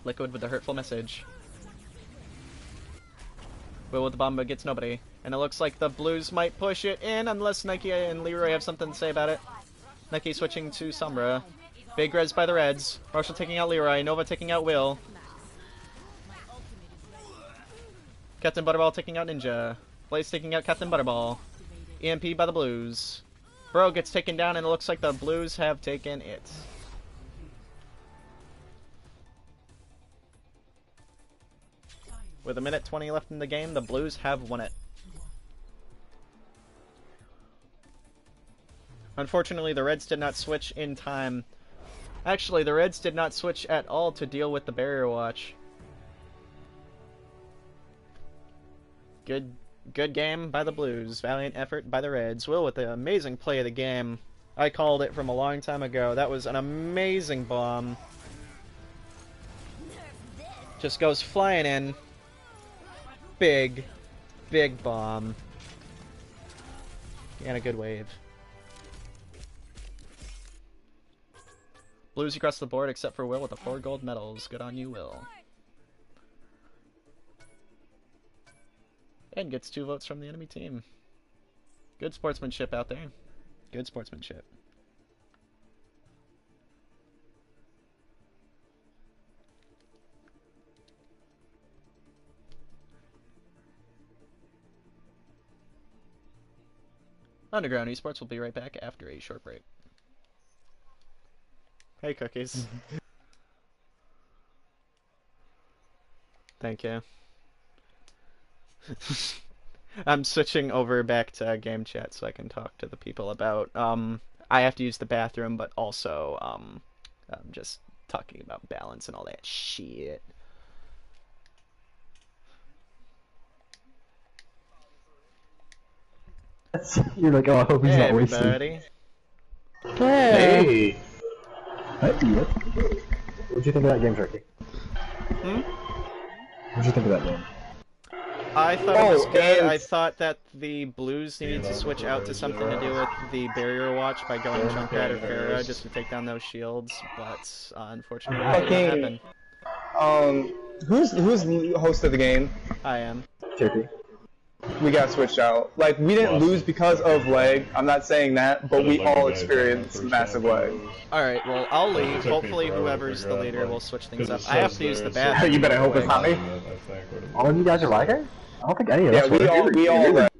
Speaker 3: Liquid with the hurtful message. Will with the bomb, but gets nobody. And it looks like the Blues might push it in, unless Nike and Leroy have something to say about it. Nike switching to Sombra. Big res by the Reds. Marshall taking out Leroy. Nova taking out Will. Captain Butterball taking out Ninja. Blaze taking out Captain Butterball. EMP by the Blues. Bro gets taken down, and it looks like the Blues have taken it. With 1:20 left in the game, the Blues have won it. Unfortunately, the Reds did not switch in time. Actually, the Reds did not switch at all to deal with the barrier watch. Good game by the Blues. Valiant effort by the Reds. Will with the amazing play of the game. I called it from a long time ago. That was an amazing bomb. Just goes flying in. Big bomb. And a good wave. Blues across the board except for Will with the 4 gold medals. Good on you, Will. And gets 2 votes from the enemy team. Good sportsmanship out there. Good sportsmanship. Underground Esports will be right back after a short break. Hey, Cookies. Thank you. I'm switching over back to game chat so I can talk to the people about, I have to use the bathroom, but also, I'm just talking about balance and all that shit.
Speaker 4: You're like, oh, I hope he's
Speaker 3: Hey,
Speaker 4: not wasting.
Speaker 3: everybody.
Speaker 4: Hey! What'd you think of that game, Turkey?
Speaker 3: Hmm?
Speaker 4: What'd you think of that game?
Speaker 3: I thought it was good. I thought that the Blues needed to switch out to something to do with the barrier watch by going Junkrat or Pharah just to take down those shields, but unfortunately that didn't happen.
Speaker 2: Who's host of the game?
Speaker 3: I am.
Speaker 4: Turkey.
Speaker 2: We got switched out. Like, we didn't lose because of lag. I'm not saying that, but we all experienced massive lag.
Speaker 3: Alright, well, I'll leave. Hopefully whoever's the leader will switch things up. I have to use the bathroom.
Speaker 1: You better hope it's not me.
Speaker 4: All of you guys are lagging? I don't think any of us
Speaker 2: Yeah, we all lag.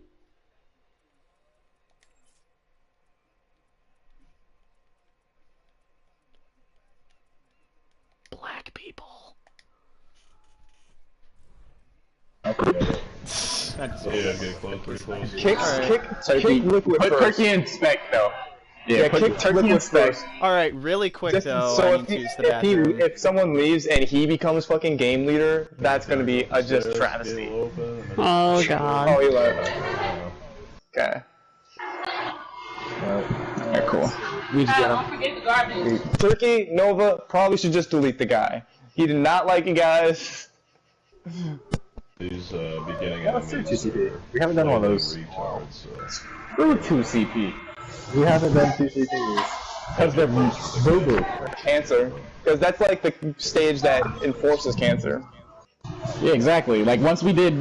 Speaker 3: Black people.
Speaker 10: Get close, pretty close.
Speaker 2: Kick liquid
Speaker 1: Put
Speaker 2: first.
Speaker 1: Turkey in spec though. Yeah, put
Speaker 2: kick
Speaker 1: Turkey in
Speaker 2: liquid
Speaker 1: spec.
Speaker 2: first.
Speaker 3: Alright, really quick
Speaker 2: Just,
Speaker 3: though,
Speaker 2: so
Speaker 3: I need to use the bathroom.
Speaker 2: if someone leaves and he becomes fucking game leader, that's gonna be a just travesty.
Speaker 5: Oh god.
Speaker 2: Oh, he left. Okay.
Speaker 1: Alright, cool.
Speaker 4: We just get him.
Speaker 2: Turkey, Nova, probably should just delete the guy. He did not like you guys.
Speaker 10: These beginning
Speaker 4: Let's do
Speaker 10: enemies
Speaker 4: 2CP. We haven't done one of those.
Speaker 10: retards,
Speaker 1: Ooh, 2 CP.
Speaker 4: We haven't done 2CPs.
Speaker 1: Because they're boo-boo.
Speaker 2: Cancer. Because that's like the stage that enforces cancer.
Speaker 1: Yeah, exactly. Like, once we did,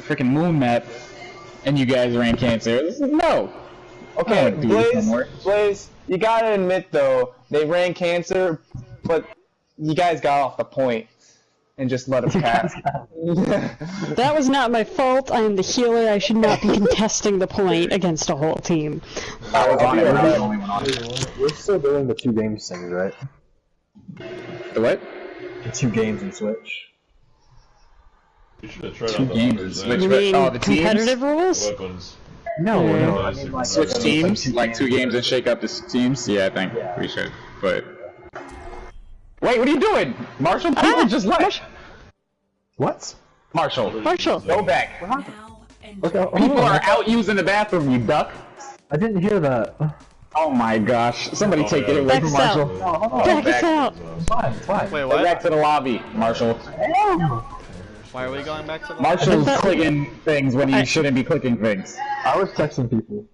Speaker 1: freaking moon map, and you guys ran cancer, no!
Speaker 2: Okay,
Speaker 1: do this no more.
Speaker 2: Blaze, you gotta admit though, they ran cancer, but you guys got off the point. And just let him pass.
Speaker 5: That was not my fault. I am the healer. I should not be contesting the point against a whole team.
Speaker 1: I was on it, but I was the only one on it.
Speaker 4: We're still doing the 2 games thing, right?
Speaker 1: The what?
Speaker 4: The 2 games in Switch.
Speaker 10: You should have tried
Speaker 1: 2
Speaker 10: out the
Speaker 1: games.
Speaker 10: hunters,
Speaker 1: Switch,
Speaker 5: You mean
Speaker 1: oh, the teams?
Speaker 5: competitive rules?
Speaker 10: weapons.
Speaker 4: No,
Speaker 5: Yeah.
Speaker 4: no, I mean like...
Speaker 1: Switch teams? Like 2 games and shake up the teams? Yeah, I think we should. But... Wait, what are you doing? Marshall, people just left.
Speaker 4: What?
Speaker 1: Marshall.
Speaker 5: Marshall.
Speaker 1: Go back.
Speaker 6: Now and
Speaker 4: Okay, hold
Speaker 1: People
Speaker 4: on.
Speaker 1: are out using the bathroom, you duck.
Speaker 4: I didn't hear that.
Speaker 1: Oh my gosh. Somebody
Speaker 10: Oh,
Speaker 1: take
Speaker 10: yeah.
Speaker 1: it away
Speaker 5: Back
Speaker 1: from
Speaker 5: us out.
Speaker 1: Marshall.
Speaker 4: No, hold on.
Speaker 5: Back us out.
Speaker 4: It's fine, it's fine.
Speaker 3: Wait,
Speaker 1: Go
Speaker 3: what?
Speaker 1: back to the lobby, Marshall.
Speaker 3: Why are we going back to the...
Speaker 1: Marshall's clicking things when he shouldn't be clicking things.
Speaker 4: I was texting people.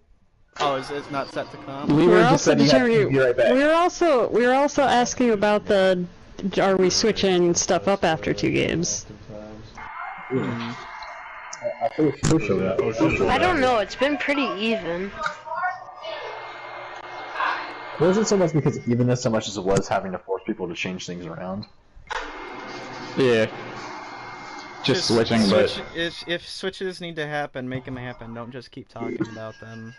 Speaker 3: Oh, is it not set to come?
Speaker 1: Leroy
Speaker 5: We're
Speaker 1: just
Speaker 5: also
Speaker 1: said he had to
Speaker 5: determining.
Speaker 1: be right back.
Speaker 5: We're also asking about the. Are we switching stuff up after 2 games?
Speaker 4: I feel social.
Speaker 8: I don't know, it's been pretty even.
Speaker 4: It wasn't so much because of evenness so much as it was having to force people to change things around.
Speaker 1: Yeah. Just switching,
Speaker 3: switch,
Speaker 1: but...
Speaker 3: if switches need to happen, make them happen. Don't just keep talking about them.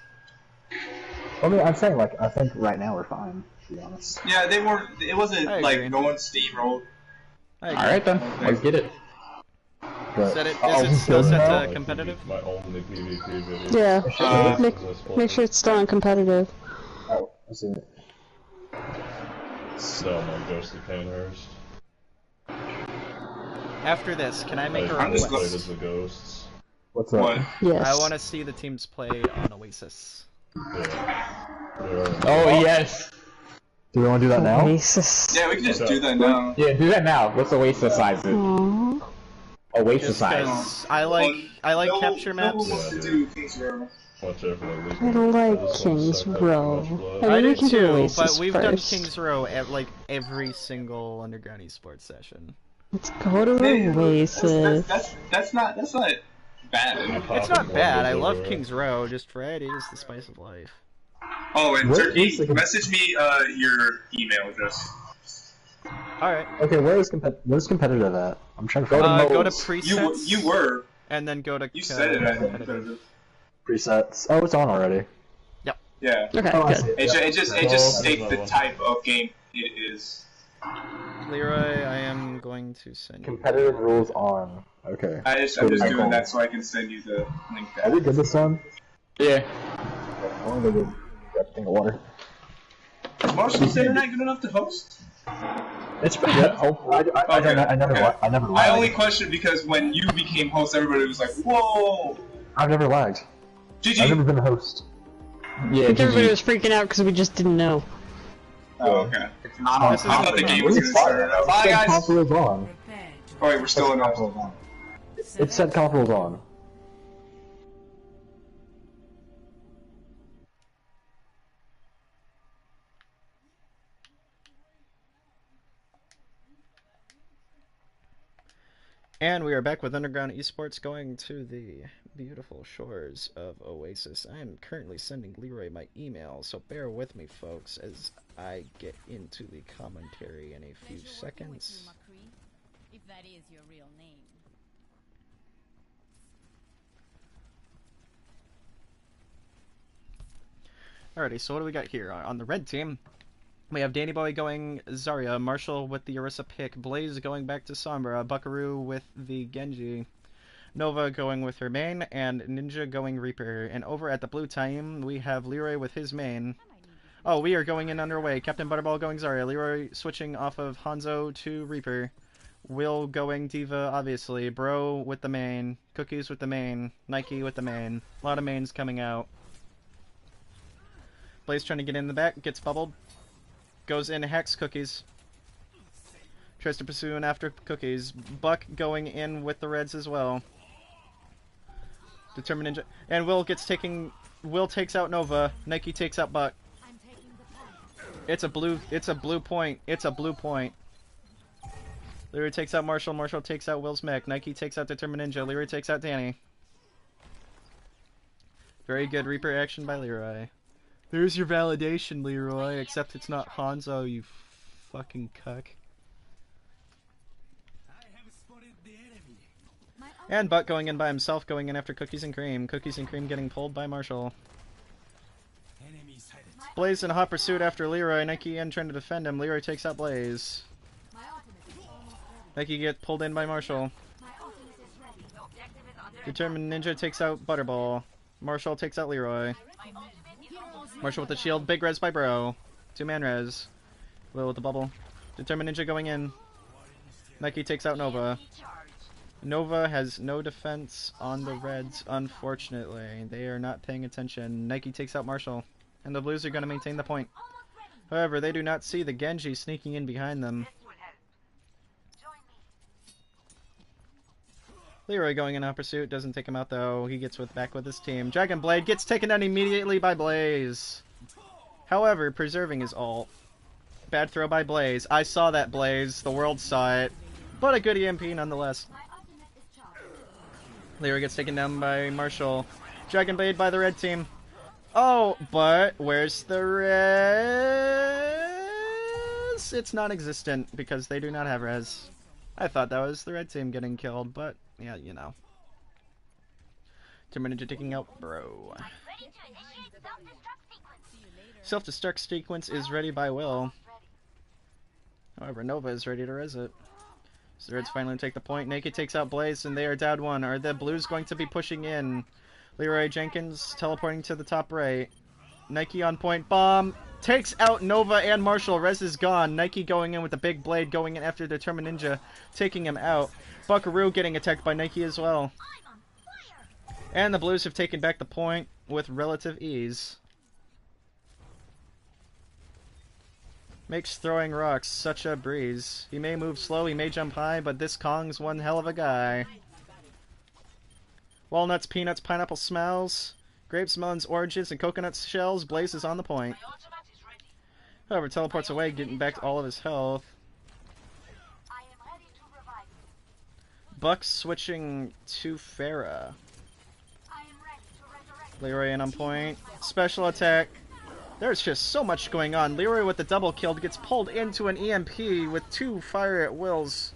Speaker 4: I mean, I'm saying, like, I think right now we're fine, to be honest.
Speaker 11: Yeah, they weren't. It wasn't
Speaker 3: I
Speaker 11: like
Speaker 3: agree.
Speaker 11: going steamrolled.
Speaker 1: Alright then, let's get it.
Speaker 4: But,
Speaker 3: Is it still set to competitive?
Speaker 10: My only PvP video.
Speaker 5: Yeah. Make sure it's still on competitive.
Speaker 4: oh, I see it.
Speaker 10: No, my Ghost of Canehurst.
Speaker 3: After this, can I make a
Speaker 10: I just played
Speaker 3: request?
Speaker 10: as the ghosts.
Speaker 4: What's up?
Speaker 11: What?
Speaker 5: Yes.
Speaker 3: I want to see the teams play on Oasis.
Speaker 10: Yeah.
Speaker 1: Oh yes!
Speaker 4: Do we want to do that now?
Speaker 5: Oasis.
Speaker 11: Yeah, we can just do that now.
Speaker 1: Yeah, do that now. What's Oasis sizes?
Speaker 5: Aww.
Speaker 1: Oasis
Speaker 3: Just
Speaker 1: size.
Speaker 3: because I like capture maps.
Speaker 11: wants to do Kings Row.
Speaker 10: Watch out for the leak.
Speaker 5: I like Kings Row. I
Speaker 3: I
Speaker 5: mean, we
Speaker 3: do
Speaker 5: can do
Speaker 3: too,
Speaker 5: Oasis
Speaker 3: but we've done
Speaker 5: first.
Speaker 3: Kings Row at like every single underground esports session.
Speaker 5: Let's go to
Speaker 11: Hey,
Speaker 5: Oasis.
Speaker 11: That's not bad.
Speaker 3: It's not bad. I love Kings Row. Just variety is the spice of life.
Speaker 11: Oh, and
Speaker 4: What
Speaker 11: Turkey,
Speaker 4: is the-
Speaker 11: message me your email address.
Speaker 3: All right.
Speaker 4: Okay, where's competitive at? I'm trying to find
Speaker 3: Go to
Speaker 1: modes.
Speaker 3: presets.
Speaker 11: You were.
Speaker 3: And then go to.
Speaker 11: You said it. I think.
Speaker 3: competitive.
Speaker 4: presets. Oh, it's on already.
Speaker 11: Yeah.
Speaker 5: Okay,
Speaker 4: Oh, I
Speaker 5: good.
Speaker 4: see it.
Speaker 11: It just
Speaker 10: Oh,
Speaker 11: states the type of game it is.
Speaker 3: Leroy, I am going to send you.
Speaker 4: Competitive rules on. Okay.
Speaker 11: I'm just doing that so I can send you the link.
Speaker 4: Are we good this time?
Speaker 1: Yeah.
Speaker 4: I want to go grab a thing of water.
Speaker 11: Is Marshall's internet good enough to host?
Speaker 4: It's pretty good. I never lagged.
Speaker 11: I only question because when you became host, everybody was like, "Whoa!"
Speaker 4: I've never lagged. I've
Speaker 11: GG.
Speaker 4: never been a host.
Speaker 1: Yeah,
Speaker 5: I think everybody
Speaker 1: GG.
Speaker 5: was freaking out because we just didn't know.
Speaker 11: Oh, okay.
Speaker 1: It's not on
Speaker 11: I thought the
Speaker 1: top.
Speaker 11: game was gonna start. Bye, guys.
Speaker 4: Console is on.
Speaker 6: prepared to
Speaker 11: Oh wait, we're still in.
Speaker 4: Console is on. It said comparable's on.
Speaker 3: And we are back with Underground Esports going to the beautiful shores of Oasis. I am currently sending Leroy my email, so bear with me, folks, as I get into the commentary in a few seconds.
Speaker 6: If that is your real name.
Speaker 3: Alrighty, so what do we got here? On the red team, we have Danny Boy going Zarya, Marshall with the Orisa pick, Blaze going back to Sombra, Buckaroo with the Genji, Nova going with her main, and Ninja going Reaper. And over at the blue team, we have Leroy with his main. Oh, we are going in underway. Captain Butterball going Zarya, Leroy switching off of Hanzo to Reaper, Will going Diva, obviously, Bro with the main, Cookies with the main, Nike with the main. A lot of mains coming out. Blaze trying to get in the back, gets bubbled. Goes in, hacks Cookies. Tries to pursue and after Cookies. Buck going in with the Reds as well. Determined Ninja. And Will gets taking... Will takes out Nova. Nike takes out Buck. It's a blue point. It's a blue point. Leroy takes out Marshall. Marshall takes out Will's mech. Nike takes out Determined Ninja. Leroy takes out Danny. Very good Reaper action by Leroy. There's your validation, Leroy, except it's not Hanzo, you fucking cuck. And Buck going in by himself, going in after Cookies and Cream. Cookies and Cream getting pulled by Marshall. Blaze in a hot pursuit after Leroy. Nike in trying to defend him. Leroy takes out Blaze. Nike gets pulled in by Marshall. Determined Ninja takes out Butterball. Marshall takes out Leroy. Marshall with the shield. Big res by Bro. 2-man res. Will with the bubble. Determined Ninja going in. Nike takes out Nova. Nova has no defense on the Reds, unfortunately. They are not paying attention. Nike takes out Marshall. And the Blues are going to maintain the point. However, they do not see the Genji sneaking in behind them. Leroy going in hot pursuit, doesn't take him out though. He gets back with his team. Dragon Blade gets taken out immediately by Blaze. However, preserving his ult. Bad throw by Blaze. I saw that, Blaze. The world saw it. But a good EMP nonetheless. Leroy gets taken down by Marshall. Dragon Blade by the red team. Oh, but where's the res? It's non-existent because they do not have res. I thought that was the red team getting killed, but yeah, you know. Terminator taking out Bro. Self-destruct sequence is ready by Will. However, Nova is ready to res it. So the Reds finally take the point. Naked takes out Blaze, and they are down 1. Are the Blues going to be pushing in? Leroy Jenkins teleporting to the top right. Nike on point. Bomb takes out Nova and Marshall. Res is gone. Nike going in with the big blade, going in after Determined Ninja, taking him out. Buckaroo getting attacked by Nike as well. And the Blues have taken back the point with relative ease. Makes throwing rocks such a breeze. He may move slow, he may jump high, but this Kong's one hell of a guy. Walnuts, peanuts, pineapple smells, grapes, melons, oranges, and coconut shells. Blaze is on the point. However, teleports away, getting back all of his health. Buck switching to Pharah. Leroy in on point. Special attack. There's just so much going on. Leroy with the double kill gets pulled into an EMP with 2 fire at wills.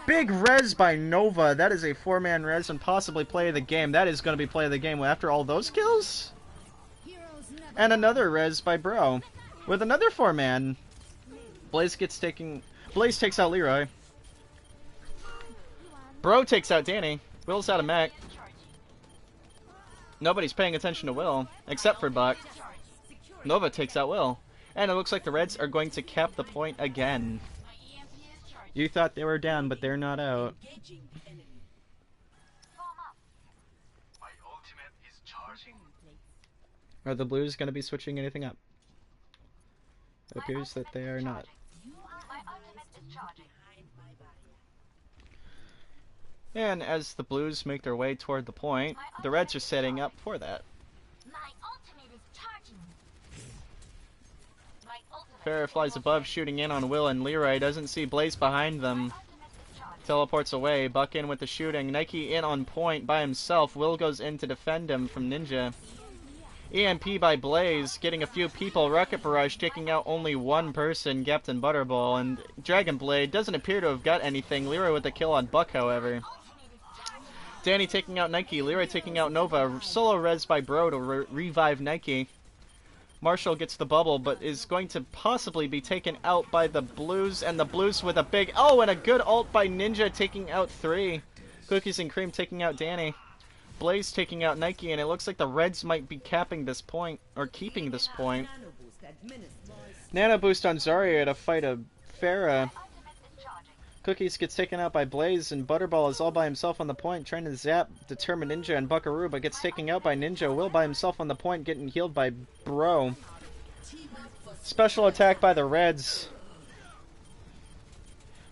Speaker 3: Big res by Nova. That is a 4-man res and possibly play of the game. That is going to be play of the game after all those kills. And another res by Bro with another 4-man. Blaze takes out Leroy. Bro takes out Danny. Will's out of mech. Nobody's paying attention to Will except for Buck. Nova takes out Will. And it looks like the Reds are going to cap the point again. You thought they were down, but they're not out. Are the Blues going to be switching anything up? It appears that they are not. And as the Blues make their way toward the point, the Reds are setting up for that. Farah flies above, shooting in on Will and Leroy. Doesn't see Blaze behind them. Teleports away. Buck in with the shooting. Nike in on point by himself. Will goes in to defend him from Ninja. EMP by Blaze, getting a few people. Rocket Barrage taking out only one person, Captain Butterball. And Dragon Blade doesn't appear to have got anything. Leroy with the kill on Buck, however. Danny taking out Nike. Leroy taking out Nova. Solo res by Bro to revive Nike. Marshall gets the bubble, but is going to possibly be taken out by the Blues, and the Blues with a big... Oh, and a good ult by Ninja taking out 3. Cookies and Cream taking out Danny. Blaze taking out Nike, and it looks like the Reds might be capping this point, or keeping this point. Nano Boost on Zarya to fight a Farah. Cookies gets taken out by Blaze, and Butterball is all by himself on the point, trying to zap Determined Ninja and Buckaroo, but gets taken out by Ninja. Will by himself on the point, getting healed by Bro. Special attack by the Reds.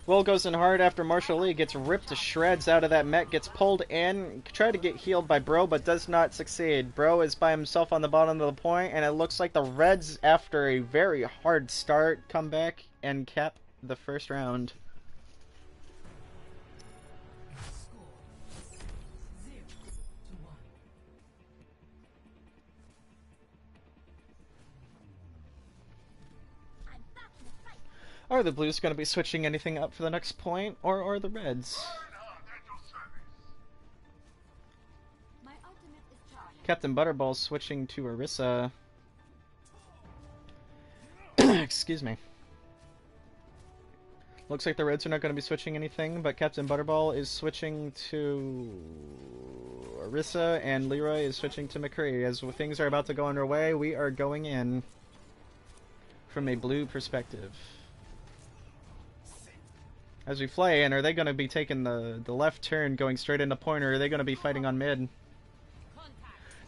Speaker 3: Will goes in hard after Marshall Lee, gets ripped to shreds out of that mech, gets pulled in, tried to get healed by Bro, but does not succeed. Bro is by himself on the bottom of the point, and it looks like the Reds, after a very hard start, come back and cap the first round. Are the Blues going to be switching anything up for the next point, or are the Reds? Captain Butterball switching to Orisa. Excuse me. Looks like the Reds are not going to be switching anything, but Captain Butterball is switching to Orisa, and Leroy is switching to McCree. As things are about to go underway, we are going in from a blue perspective. As we fly in, are they going to be taking the left turn, going straight into point, or are they going to be fighting on mid?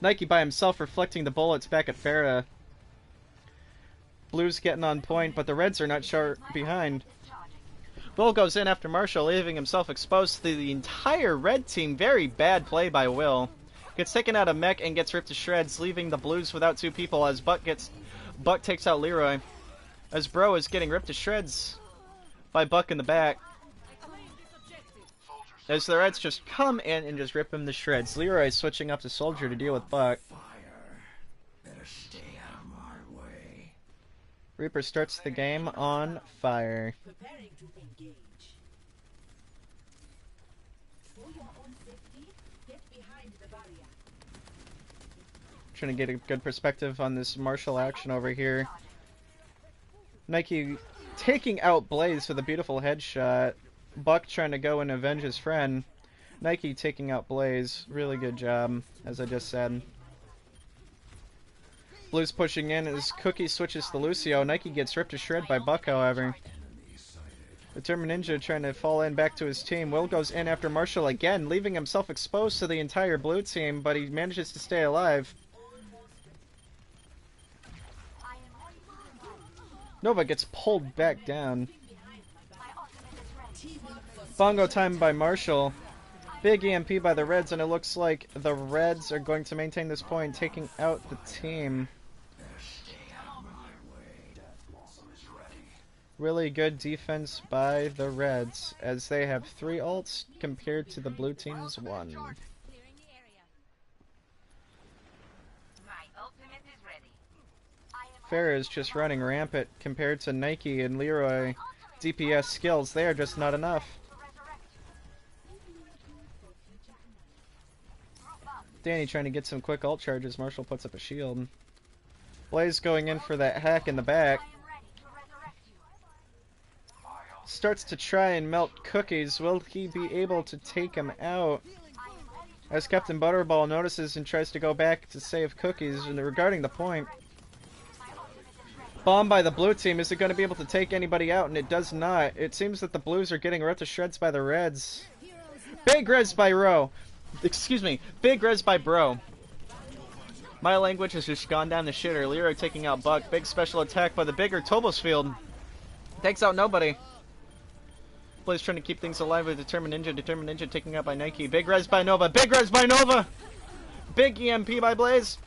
Speaker 3: Nike by himself, reflecting the bullets back at Farah. Blues getting on point, but the Reds are not sharp behind. Will goes in after Marshall, leaving himself exposed to the entire Red team. Very bad play by Will. Gets taken out of mech and gets ripped to shreds, leaving the Blues without 2 people as Buck takes out Leroy. As Bro is getting ripped to shreds by Buck in the back. As the Reds just come in and just rip him to shreds. Leroy is switching up to Soldier to deal with Buck. Reaper starts the game on fire. Trying to get a good perspective on this Marshall action over here. Nike taking out Blaze with a beautiful headshot. Buck trying to go and avenge his friend. Nike taking out Blaze. Really good job, as I just said. Blues pushing in as Cookie switches to Lucio. Nike gets ripped to shred by Buck, however. Determined Ninja trying to fall in back to his team. Will goes in after Marshall again, leaving himself exposed to the entire blue team, but he manages to stay alive. Nova gets pulled back down. Bongo time by Marshall. Big EMP by the Reds, and it looks like the Reds are going to maintain this point, taking out the team. Really good defense by the Reds, as they have 3 ults compared to the blue team's 1. Farah is just running rampant compared to Nike and Leroy. DPS skills, they are just not enough. Danny trying to get some quick ult charges. Marshall puts up a shield. Blaze going in for that hack in the back. Starts to try and melt Cookies. Will he be able to take him out? As Captain Butterball notices and tries to go back to save Cookies. And regarding the point, bomb by the blue team. Is it going to be able to take anybody out? And it does not. It seems that the Blues are getting ripped to shreds by the Reds. Big res by Ro. Excuse me. Big res by Bro. My language has just gone down the shitter. Leroy taking out Buck. Big special attack by the bigger Tobosfield. Takes out nobody. Blaze trying to keep things alive with Determined Ninja. Determined Ninja taking out by Nike. Big res by Nova. Big res by Nova! Big EMP by Blaze.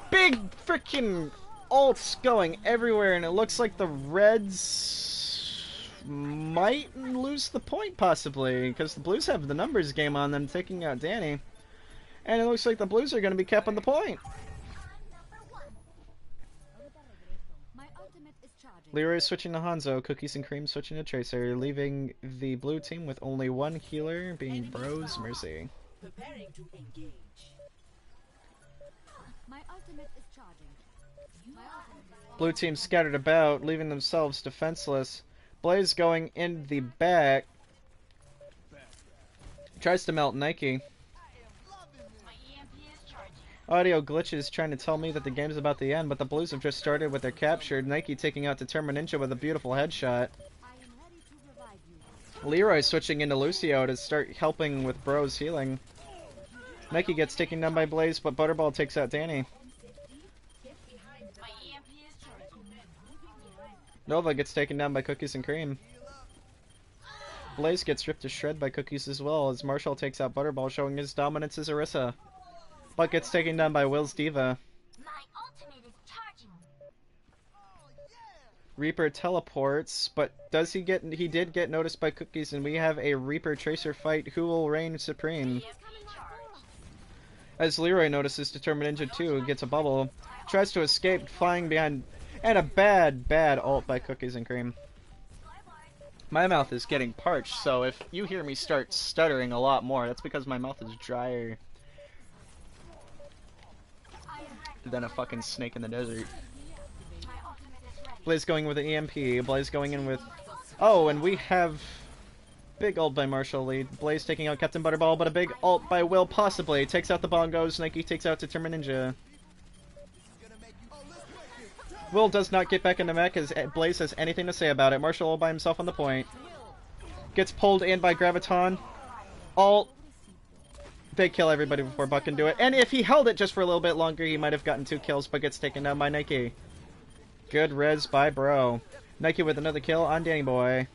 Speaker 3: Big freaking ults going everywhere, and it looks like the Reds might lose the point, possibly, because the Blues have the numbers game on them, taking out Danny. And it looks like the Blues are going to be capping the point. Leroy switching to Hanzo, Cookies and Cream switching to Tracer, leaving the blue team with only one healer, being Bros Mercy.
Speaker 6: Preparing to engage. My ultimate is charging.
Speaker 3: Blue team scattered about, leaving themselves defenseless. Blaze going in the back. Tries to melt Nike. Audio glitches trying to tell me that the game's about to end, but the Blues have just started with their captured. Nike taking out Determined Ninja with a beautiful headshot. Leroy switching into Lucio to start helping with Bro's healing. Nike gets taken down by Blaze, but Butterball takes out Danny. Nova gets taken down by Cookies and Cream. Blaze gets ripped to shred by Cookies as well, as Marshall takes out Butterball, showing his dominance as Orisa. Buck gets taken down by Will's Diva. Reaper teleports, but does he get... He did get noticed by Cookies, and we have a Reaper Tracer fight. Who will reign supreme? As Leroy notices Determined Ninja 2, gets a bubble. Tries to escape, flying behind... And a bad ult by Cookies and Cream. My mouth is getting parched, so if you hear me start stuttering a lot more, that's because my mouth is drier than a fucking snake in the desert. Blaze going with an EMP. Blaze going in with... Oh, and we have... Big ult by Marshall lead. Blaze taking out Captain Butterball, but a big ult by Will possibly. Takes out the bongos. Nike takes out Determined Ninja. Will does not get back into mech as Blaze has anything to say about it. Marshall all by himself on the point. Gets pulled in by Graviton. Ult. They kill everybody before Buck can do it. And if he held it just for a little bit longer, he might have gotten 2 kills, but gets taken down by Nike. Good res by Bro. Nike with another kill on Danny Boy.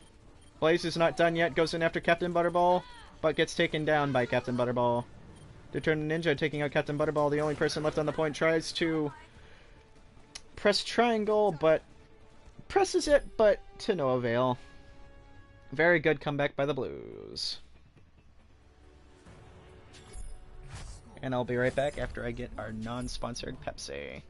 Speaker 3: Blaze is not done yet, goes in after Captain Butterball, but gets taken down by Captain Butterball. Determined Ninja taking out Captain Butterball, the only person left on the point, tries to press triangle, but presses it, but to no avail. Very good comeback by the Blues. And I'll be right back after I get our non-sponsored Pepsi.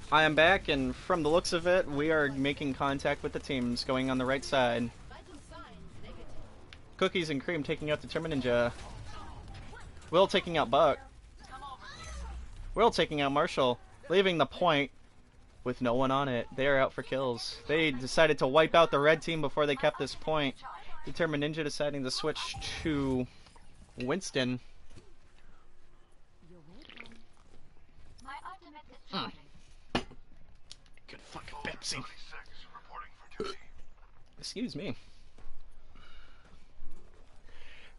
Speaker 3: I am back, and from the looks of it, we are making contact with the teams going on the right side. Cookies and Cream taking out Determined Ninja. Will taking out Buck. Will taking out Marshall, leaving the point with no one on it. They are out for kills. They decided to wipe out the red team before they kept this point. Determined Ninja deciding to switch to Winston. Good fucking Pepsi. Excuse me.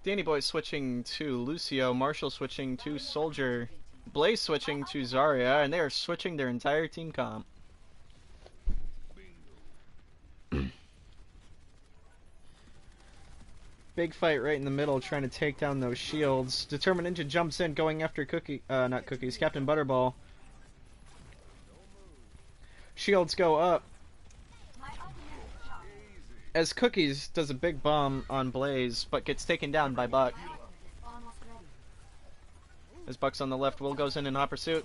Speaker 3: Danny Boy switching to Lucio, Marshall switching to Soldier, Blaze switching to Zarya, and they are switching their entire team comp. Big fight right in the middle, trying to take down those shields. Determined Ninja jumps in, going after Captain Butterball. Shields go up. As Cookies does a big bomb on Blaze, but gets taken down by Buck. As Buck's on the left, Will goes in hot pursuit.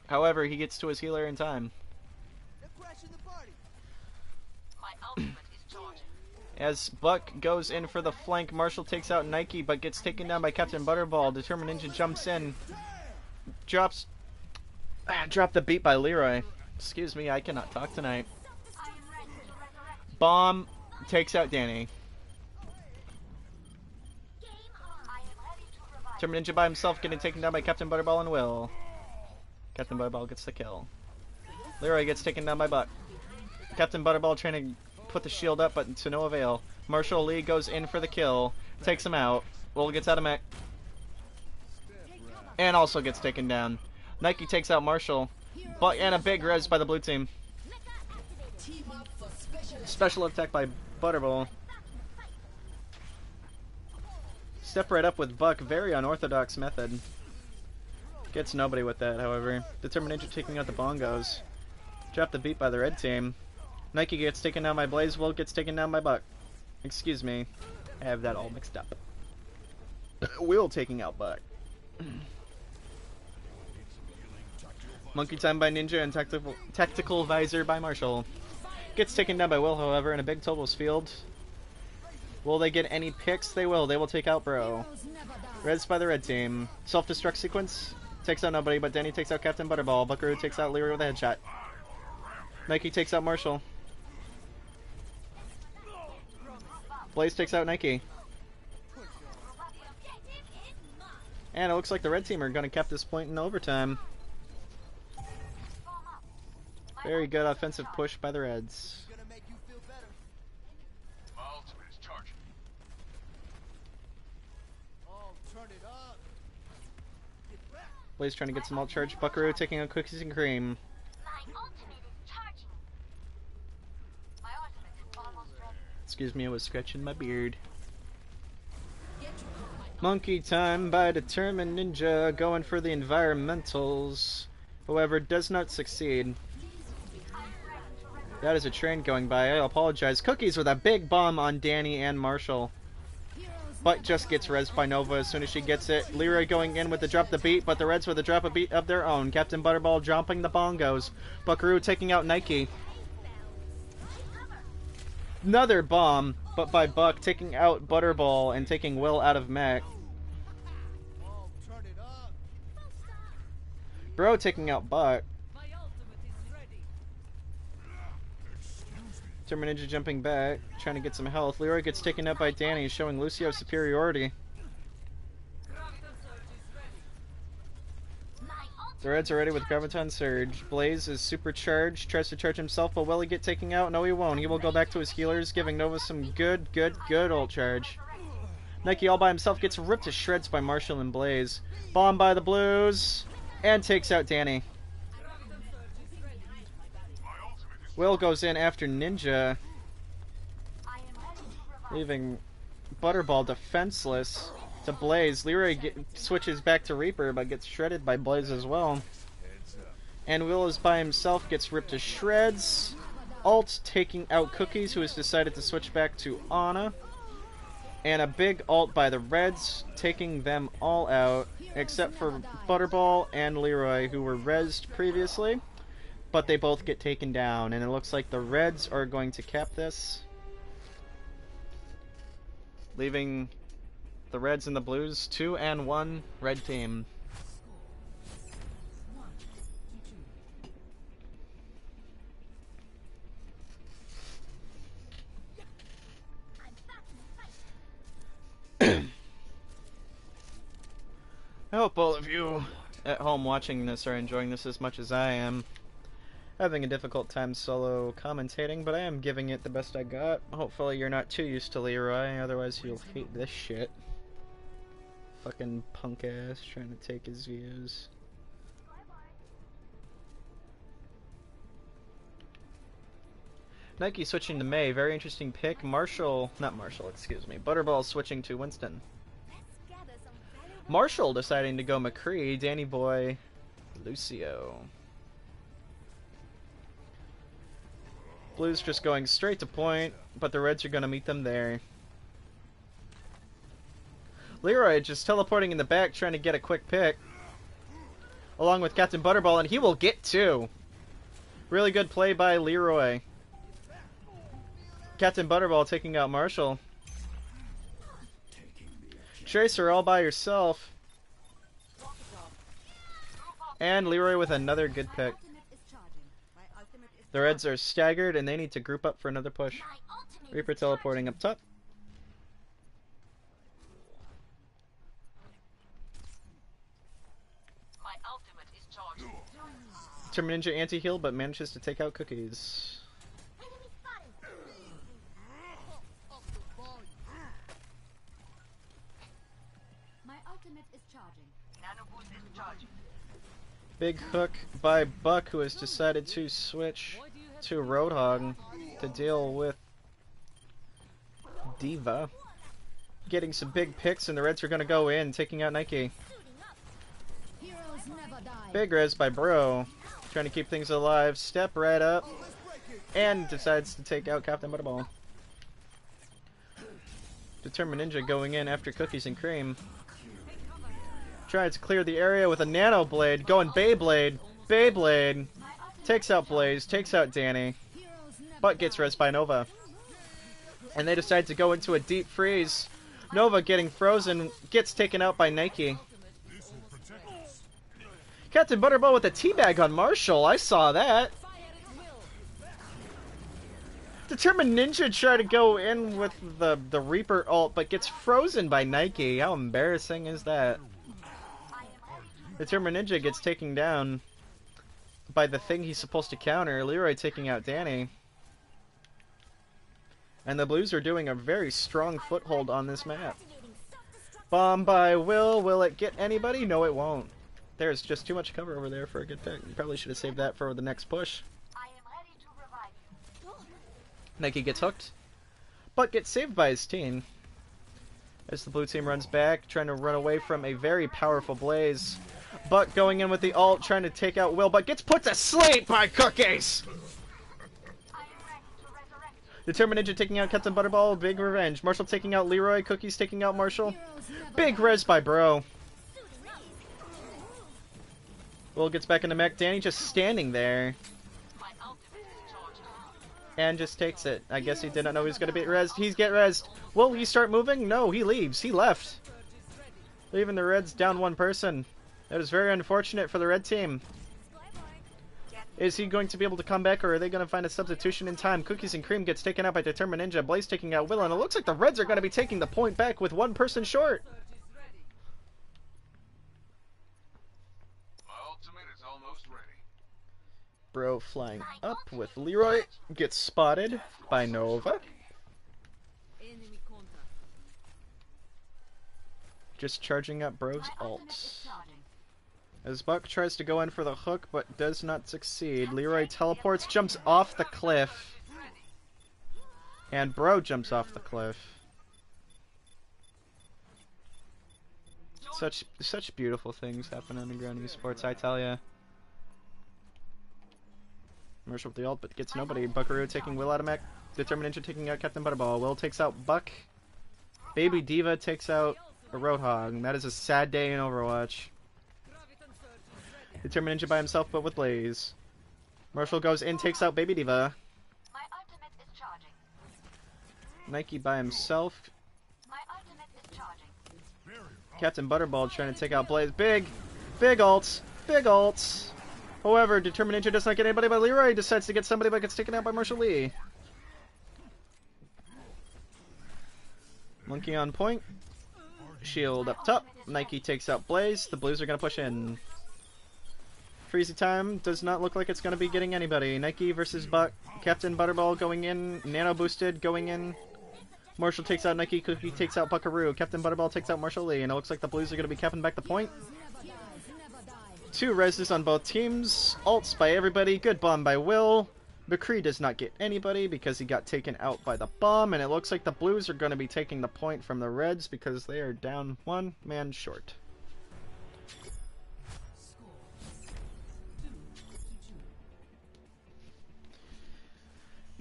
Speaker 3: However, he gets to his healer in time. As Buck goes in for the flank, Marshall takes out Nike, but gets taken down by Captain Butterball. Determined Ninja jumps in. Drop the beat by Leroy. Excuse me, I cannot talk tonight. Bomb takes out Danny. Determined Ninja by himself getting taken down by Captain Butterball and Will. Captain Butterball gets the kill. Leroy gets taken down by Buck. Captain Butterball trying to put the shield up, but to no avail. Marshall Lee goes in for the kill, takes him out. Will gets out of mech, and also gets taken down. Nike takes out Marshall, but and a big res by the blue team. Special attack by Butterball. Step right up with Buck, very unorthodox method. Gets nobody with that, however. Determined Ninja taking out the bongos. Drop the beat by the red team. Nike gets taken down by Blaze, Will gets taken down by Buck. Excuse me, I have that all mixed up. Will taking out Buck. Monkey time by Ninja and tactical visor by Marshall. Gets taken down by Will, however, in a big Tobos field. Will they get any picks? They will. They will take out Bro. Res by the red team. Self-destruct sequence. Takes out nobody, but Danny takes out Captain Butterball. Buckaroo takes out Leroy with a headshot. Nike takes out Marshall. Blaze takes out Nike. And it looks like the red team are going to cap this point in overtime. Very good offensive push by the Reds. Blaze trying to get some ult charge. Buckaroo taking out Cookies and Cream. Excuse me, I was scratching my beard. Monkey time by Determined Ninja, going for the environmentals. However, does not succeed. That is a train going by. I apologize. Cookies with a big bomb on Danny and Marshall. But just gets rezzed by Nova as soon as she gets it. Leroy going in with the drop the beat, but the Reds with a drop a beat of their own. Captain Butterball dropping the bongos. Buckaroo taking out Nike. Another bomb, but by Buck, taking out Butterball and taking Will out of mech. Bro taking out Buck. Determined Ninja jumping back, trying to get some health. Leroy gets taken up by Danny, showing Lucio's superiority. The Reds are ready with Graviton Surge. Blaze is supercharged, tries to charge himself, but will he get taken out? No, he won't. He will go back to his healers, giving Nova some good ult charge. Nike all by himself gets ripped to shreds by Marshall and Blaze. Bomb by the Blues, and takes out Danny. Will goes in after Ninja, leaving Butterball defenseless to Blaze. Leroy switches back to Reaper, but gets shredded by Blaze as well. And Will is by himself, gets ripped to shreds. Ult taking out Cookies, who has decided to switch back to Ana. And a big ult by the Reds, taking them all out, except for Butterball and Leroy, who were rezzed previously. But they both get taken down, and it looks like the Reds are going to cap this, leaving the Reds and the Blues 2-1 red team. I hope all of you at home watching this are enjoying this as much as I am. Having a difficult time solo commentating, but I am giving it the best I got. Hopefully you're not too used to Leroy, otherwise you'll hate this shit. Fucking punk ass trying to take his views. Nike switching to May, very interesting pick. Excuse me. Butterball switching to Winston. Marshall deciding to go McCree, Danny Boy, Lucio. Blues just going straight to point, but the Reds are going to meet them there. Leroy just teleporting in the back, trying to get a quick pick. Along with Captain Butterball, and he will get 2. Really good play by Leroy. Captain Butterball taking out Marshall. Tracer all by yourself. And Leroy with another good pick. The Reds are staggered and they need to group up for another push. Reaper teleporting up top. Determined Ninja anti-heal but manages to take out Cookies.
Speaker 6: My ultimate is charging. Nano boost is charging.
Speaker 3: Big hook by Buck, who has decided to switch to Roadhog to deal with Diva. Getting some big picks, and the Reds are going to go in, taking out Nike. Big res by Bro, trying to keep things alive. Step right up, and decides to take out Captain Butterball. Determined Ninja going in after Cookies and Cream. Tries to clear the area with a Nano Blade, going Beyblade. Beyblade takes out Blaze, takes out Danny, but gets res by Nova. And they decide to go into a deep freeze. Nova getting frozen, gets taken out by Nike. Captain Butterball with a teabag on Marshall, I saw that. Determined Ninja tried to go in with the Reaper ult, but gets frozen by Nike. How embarrassing is that? Determined Ninja gets taken down by the thing he's supposed to counter. Leroy taking out Danny. And the Blues are doing a very strong foothold on this map. Bomb by Will. Will it get anybody? No, it won't. There's just too much cover over there for a good pick. You probably should have saved that for the next push. Nike gets hooked, but gets saved by his team. As the blue team runs back, trying to run away from a very powerful Blaze. Buck going in with the ult, trying to take out Will, but gets put to sleep by Cookies! Determined Ninja taking out Captain Butterball, big revenge. Marshall taking out Leroy, Cookies taking out Marshall. Big res by Bro. Will gets back in the mech, Danny just standing there. And just takes it. I guess he did not know he was going to be rezzed. He's get rezzed. Will he start moving? No, he leaves. He left. Leaving the Reds down one person. That is very unfortunate for the red team. Is he going to be able to come back, or are they going to find a substitution in time? Cookies and Cream gets taken out by Determined Ninja. Blaze taking out Will, and it looks like the Reds are going to be taking the point back with one person short.
Speaker 7: My ultimate is almost ready.
Speaker 3: Bro flying up with Leroy. Gets spotted by Nova. Just charging up Bro's ult. As Buck tries to go in for the hook, but does not succeed. Leroy teleports, jumps off the cliff. And Bro jumps off the cliff. Such beautiful things happen on underground esports, I tell ya. Marshall with the ult, but gets nobody. Buckaroo taking Will out of mech. Determined Ninja taking out Captain Butterball. Will takes out Buck. Baby Diva takes out a Roadhog. That is a sad day in Overwatch. Determined Ninja by himself, but with Blaze. Marshall goes in, takes out Baby Diva.
Speaker 9: My ultimate is charging.
Speaker 3: Nike by himself.
Speaker 9: My ultimate is charging.
Speaker 3: Captain Butterball trying to take out Blaze. Big ults. Big ults. However, Determined Ninja does not get anybody, but Leroy decides to get somebody, but gets taken out by Marshall Lee. Monkey on point. Shield up top. Nike takes out Blaze. The Blues are going to push in. Freezy time does not look like it's going to be getting anybody. Nike versus Buck. Captain Butterball going in. Nano boosted going in. Marshall takes out Nike. Cookie takes out Buckaroo. Captain Butterball takes out Marshall Lee. And it looks like the Blues are going to be capping back the point. 2 reses on both teams. Ults by everybody. Good bomb by Will. McCree does not get anybody because he got taken out by the bomb. And it looks like the Blues are going to be taking the point from the Reds because they are down 1 man short.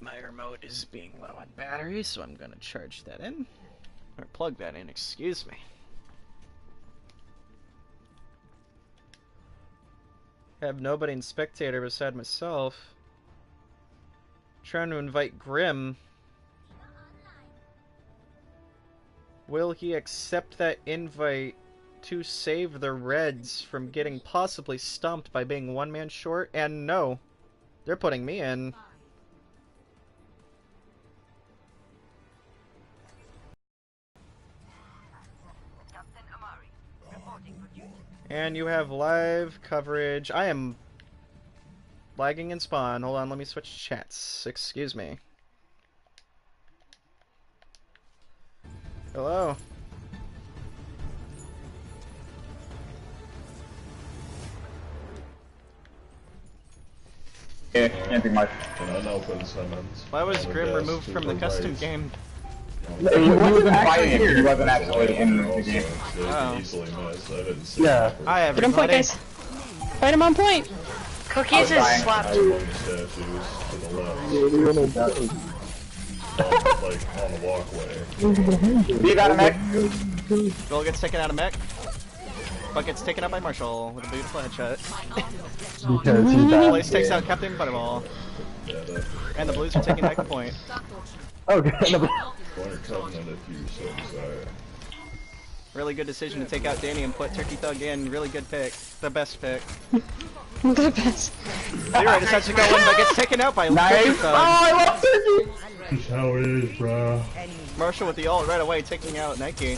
Speaker 3: My remote is being low on battery, so I'm going to charge that in. Or plug that in, excuse me. Have nobody in spectator beside myself. Trying to invite Grim. Will he accept that invite to save the Reds from getting possibly stumped by being one man short? And no, they're putting me in. And you have live coverage. I am lagging in spawn. Hold on, let me switch chats. Excuse me. Hello.
Speaker 1: Yeah, can't do much.
Speaker 3: Why was Grim removed from the custom game?
Speaker 1: He wasn't fighting it. He wasn't actually in the game.
Speaker 3: Oh.
Speaker 4: Yeah.
Speaker 3: Hi,
Speaker 5: Put him point,
Speaker 3: everybody.
Speaker 5: guys. Fight him on point.
Speaker 8: Cookies is slapped.
Speaker 10: Like on the walkway.
Speaker 1: You got a mech?
Speaker 3: Joel gets taken out of mech. But gets taken out by Marshall with a beautiful headshot.
Speaker 4: Because he's bad.
Speaker 3: Blaze takes out Captain Butterball. And the Blues are taking back the point.
Speaker 4: Okay.
Speaker 3: Really good decision to take out Danny and put Turkey Thug in. Really good pick. The best pick.
Speaker 5: The best.
Speaker 3: Leroy decides to go in but gets taken out by Turkey Thug.
Speaker 1: I love Turkey!
Speaker 10: That's how it is, bro.
Speaker 3: Marshall with the ult right away taking out Nike.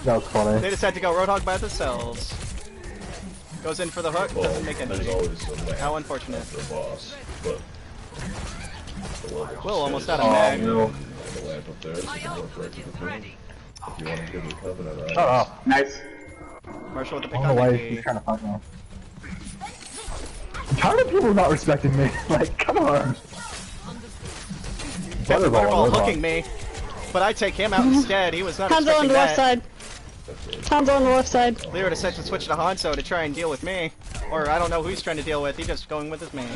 Speaker 4: That was funny.
Speaker 3: They decide to go Roadhog by themselves. Goes in for the hook, doesn't make anything. How unfortunate. Will almost out of mag.
Speaker 4: Shut up.
Speaker 1: Nice.
Speaker 3: Marshall with the pick
Speaker 4: I don't know
Speaker 3: on
Speaker 4: why
Speaker 3: Nike.
Speaker 4: he's trying to fight me. How are people not respecting me? Like, come on.
Speaker 3: Butterball hooking me. But I take him out instead. He was not
Speaker 5: Hanzo
Speaker 3: expecting
Speaker 5: on the left
Speaker 3: that.
Speaker 5: side. Hanzo on the left side.
Speaker 3: Leroy decides to switch to Hanzo to try and deal with me. Or I don't know who he's trying to deal with. He's just going with his main.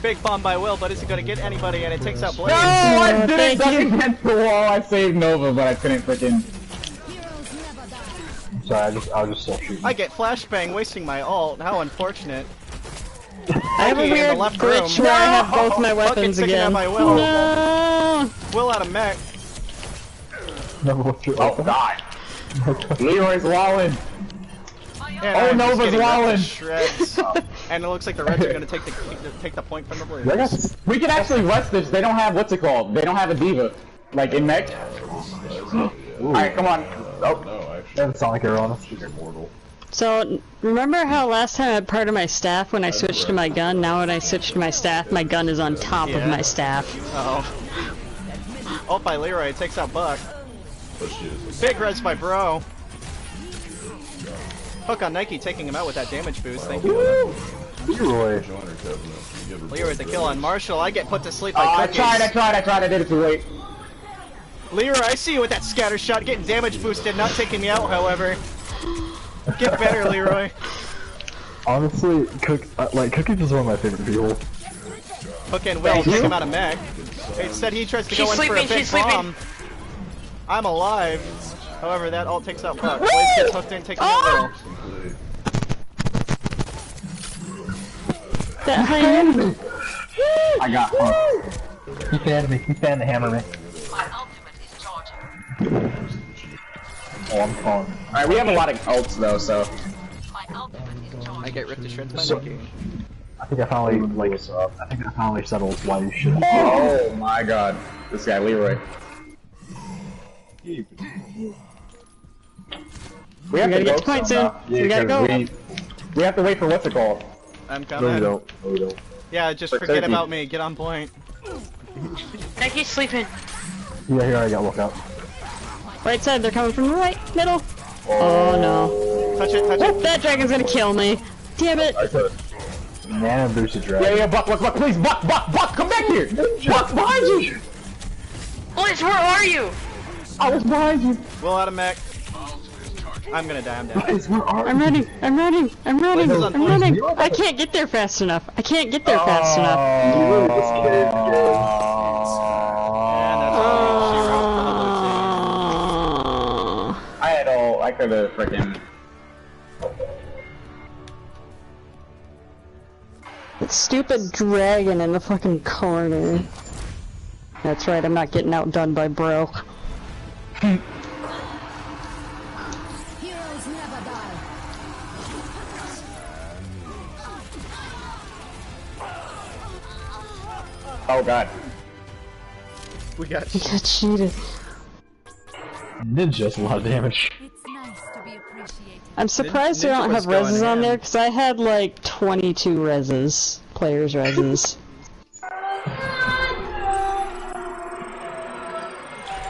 Speaker 3: Big bomb by Will, but is it going to get anybody? And it takes out Blaze.
Speaker 1: No, I did it against the wall. I saved Nova, but I couldn't freaking.
Speaker 4: Sorry, I was just still shooting.
Speaker 3: I get flashbang, wasting my ult. How unfortunate.
Speaker 5: I have a
Speaker 3: Nike in the
Speaker 5: weird
Speaker 3: left room.
Speaker 5: glitch where I have both my weapons
Speaker 3: taken out
Speaker 5: again.
Speaker 3: by Will.
Speaker 5: No.
Speaker 3: Will out of mech.
Speaker 4: Never what's your
Speaker 1: Oh, God. Leroy's walling.
Speaker 3: And
Speaker 1: Oh,
Speaker 3: I'm just
Speaker 1: Nova's
Speaker 3: getting ripped to
Speaker 1: walling.
Speaker 3: shreds. And it looks like the Reds are going to take the point from the Blues.
Speaker 1: We can actually rush this. They don't have, what's it called? They don't have a diva. Like, in mech. Alright, come on. Oh.
Speaker 4: Doesn't sound like you're on.
Speaker 5: So, remember how last time I had part of my staff when I switched to my gun? Now when I switch to my staff, my gun is on top of my staff.
Speaker 3: Uh-oh. Ult by Leroy takes out Buck. Big res by Bro. Hook on Nike taking him out with that damage boost. Thank you.
Speaker 4: Leroy.
Speaker 3: Leroy with the kill on Marshall. I get put to sleep by
Speaker 1: I
Speaker 3: Cookies.
Speaker 1: tried. I did it too late.
Speaker 3: Leroy, I see you with that scatter shot, getting damage boosted, not taking me out, however. Get better, Leroy.
Speaker 4: Honestly, Cookies is one of my favorite people.
Speaker 3: Hook and Will take him out of mech. Instead, he tries to go in for a big bomb. I'm alive. However, that ult takes out Buck. Blaze gets hooked in, taking out Will.
Speaker 1: I got hooked.
Speaker 4: He fanned me. He fanned the hammer me. Oh, I'm calling.
Speaker 1: Alright, we have a lot of ults though, so.
Speaker 3: I get ripped to shreds by Nike.
Speaker 4: I think I finally settled why you should.
Speaker 1: Oh my God, this guy Leroy. We have
Speaker 5: gotta
Speaker 1: to
Speaker 5: get
Speaker 1: go
Speaker 5: to point
Speaker 1: soon.
Speaker 5: soon. We gotta go.
Speaker 1: We have to wait for what's it called.
Speaker 3: I'm
Speaker 4: No,
Speaker 3: coming.
Speaker 4: you don't. No, you don't.
Speaker 3: Yeah, just
Speaker 1: For
Speaker 3: forget
Speaker 1: Turkey.
Speaker 3: about me. Get on point.
Speaker 8: Nike's sleeping.
Speaker 4: Yeah, here I got lookout.
Speaker 5: Right side, they're coming from the right, middle. Oh no.
Speaker 3: Touch it, touch
Speaker 5: Oh,
Speaker 3: it.
Speaker 5: that dragon's gonna kill me. Damn it.
Speaker 4: Nana boosted dragon.
Speaker 1: Yeah, Buck, please, Buck, come back here! Buck, behind you!
Speaker 8: Blaze, where are you?
Speaker 1: I was behind you.
Speaker 3: Will out of mech. I'm gonna die, I'm down.
Speaker 5: I'm running.
Speaker 3: Blaze is on
Speaker 5: I'm
Speaker 3: point.
Speaker 5: running. I can't get there fast enough. And that's
Speaker 3: And that's how she wrote for the blue team.
Speaker 1: I had all, I could've frickin'.
Speaker 5: That stupid dragon in the fucking corner. That's right, I'm not getting outdone by bro.
Speaker 6: Heroes never die.
Speaker 1: Oh god.
Speaker 3: We got
Speaker 5: cheated.
Speaker 4: Did just a lot of damage.
Speaker 6: It's nice to be appreciated.
Speaker 5: I'm surprised they
Speaker 3: Ninja
Speaker 5: don't
Speaker 3: was
Speaker 5: have reses
Speaker 3: going
Speaker 5: on
Speaker 3: in.
Speaker 5: there, because I had like 22 reses. Players' reses.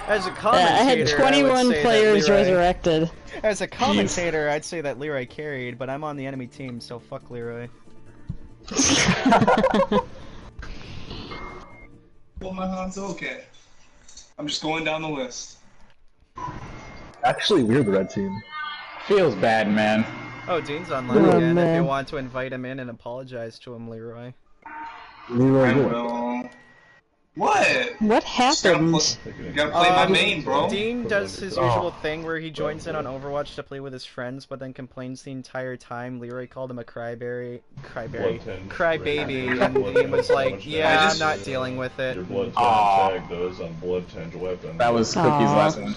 Speaker 3: As a
Speaker 5: Yeah,
Speaker 3: commentator,
Speaker 5: I had 21
Speaker 3: would say
Speaker 5: players
Speaker 3: that Leroy,
Speaker 5: resurrected.
Speaker 3: As a commentator, I'd say that Leroy carried, but I'm on the enemy team, so fuck Leroy.
Speaker 11: Well, my hand's okay. I'm just going down the list.
Speaker 4: Actually, we're the red team.
Speaker 1: Feels bad, man.
Speaker 3: Oh, Dean's online
Speaker 5: Oh,
Speaker 3: again. If
Speaker 5: man.
Speaker 3: you want to invite him in and apologize to him, Leroy.
Speaker 11: I will. What?
Speaker 5: What happened?
Speaker 11: You gotta play my main, bro.
Speaker 3: Dean does his usual thing where he joins in on Overwatch to play with his friends, but then complains the entire time. Leroy called him a crybaby, and Dean was like, "Yeah, I'm not dealing with it."
Speaker 10: Your blood tag does on blood tinge weapons.
Speaker 1: That was Cookie's last one.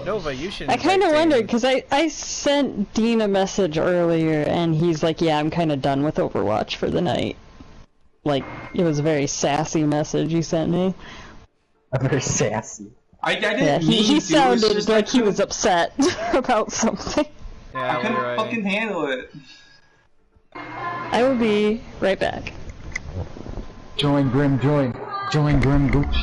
Speaker 3: Nova, you should.
Speaker 5: I kind of
Speaker 3: invite Dean.
Speaker 5: wondered, because I sent Dean a message earlier, and he's like, yeah, I'm kind of done with Overwatch for the night. Like, it was a very sassy message he sent me.
Speaker 4: Very sassy.
Speaker 11: I didn't
Speaker 5: Yeah,
Speaker 11: mean
Speaker 5: he
Speaker 11: to, it's
Speaker 5: sounded
Speaker 11: just
Speaker 5: like
Speaker 11: I
Speaker 5: he was
Speaker 11: couldn't-
Speaker 5: upset about something.
Speaker 3: Yeah,
Speaker 11: I couldn't
Speaker 3: Leroy.
Speaker 11: fucking handle it.
Speaker 5: I will be right back.
Speaker 4: Join Grim, join. Join Grim, Gooch.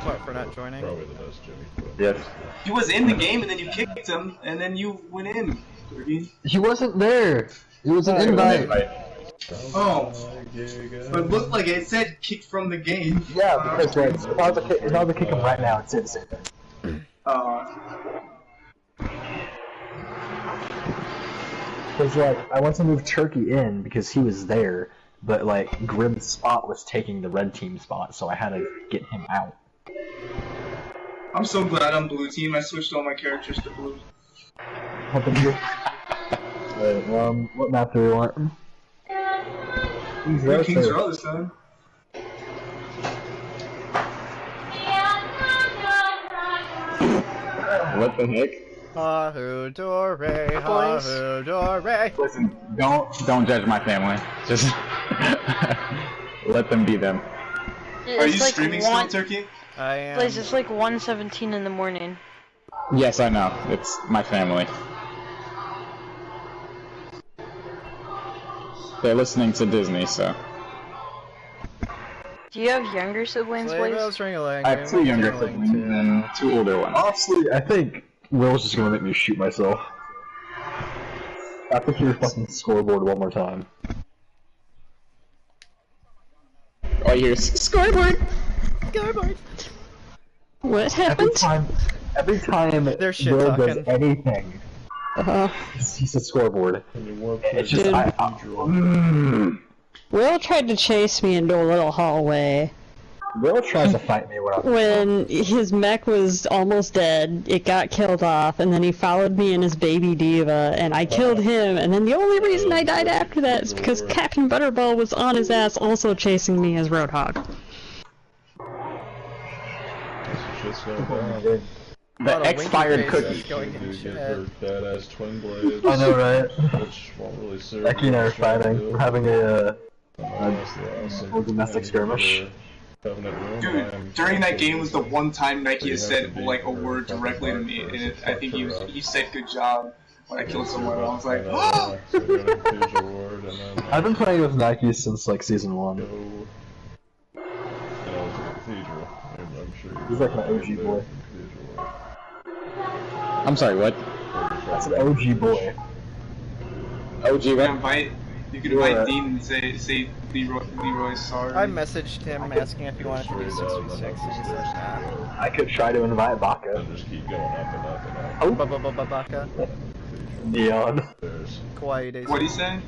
Speaker 3: What, for not joining?
Speaker 10: Probably the best Jimmy.
Speaker 4: Yes.
Speaker 11: He was in the game and then you kicked him and then you went in.
Speaker 4: He wasn't there. It was an invite.
Speaker 11: Oh. But it looked like it said kicked from the game.
Speaker 4: Yeah, because if I was to kick him right now, it's the same thing. Because like I went to move Turkey in because he was there, but like Grim's spot was taking the red team spot, so I had to get him out.
Speaker 11: I'm so glad I'm blue team. I switched all my characters to blue.
Speaker 4: Wait, what map do we want?
Speaker 11: King's Row this time.
Speaker 1: What the heck?
Speaker 3: Ahoo-dore, ahoo-dore.
Speaker 1: Listen, don't judge my family. Just let them be them.
Speaker 11: Are you streaming still, Turkey?
Speaker 3: I am.
Speaker 8: Blaze, it's like 1:17 in the morning.
Speaker 1: Yes, I know. It's my family. They're listening to Disney, so.
Speaker 8: Do you have younger siblings, Blaze?
Speaker 1: I have 2 younger siblings and 2 older ones.
Speaker 4: Honestly, I think Will's just gonna make me shoot myself. I have to hear fucking scoreboard one more time.
Speaker 1: Oh, you hear scoreboard!
Speaker 3: Scoreboard!
Speaker 5: What happened?
Speaker 4: Every time
Speaker 3: They're shit
Speaker 4: Will
Speaker 3: talking.
Speaker 4: does anything, he says scoreboard. It's just
Speaker 5: Will tried to chase me into a little hallway.
Speaker 4: Will tries to fight me
Speaker 5: When his mech was almost dead, it got killed off, and then he followed me in his baby diva, and I killed him, and then the only reason I died after that is because Captain Butterball was on his ass also chasing me as Roadhog.
Speaker 1: The expired cookie.
Speaker 10: Badass twin blades.
Speaker 4: I know, right?
Speaker 10: Which won't really serve.
Speaker 4: Becky and I are fighting. We're having a
Speaker 10: awesome
Speaker 4: domestic skirmish.
Speaker 11: Dude, during that game was the one time Nike has said like a word directly to me, and I think he said good job when I killed someone. I was like, oh!
Speaker 4: I've been playing with Nike since like season 1. He's like my OG boy.
Speaker 1: I'm sorry, what?
Speaker 4: That's an OG boy.
Speaker 1: OG,
Speaker 11: You
Speaker 1: what?
Speaker 11: can invite Dean and say Leroy's sorry.
Speaker 3: I messaged him asking if he wanted to do 6v6, and he said nah.
Speaker 4: I could try to invite Baka.
Speaker 10: And just keep going up and up and up.
Speaker 4: Oh,
Speaker 3: Baka.
Speaker 4: Neon.
Speaker 10: There's
Speaker 3: Kawaii days.
Speaker 11: What'd he say?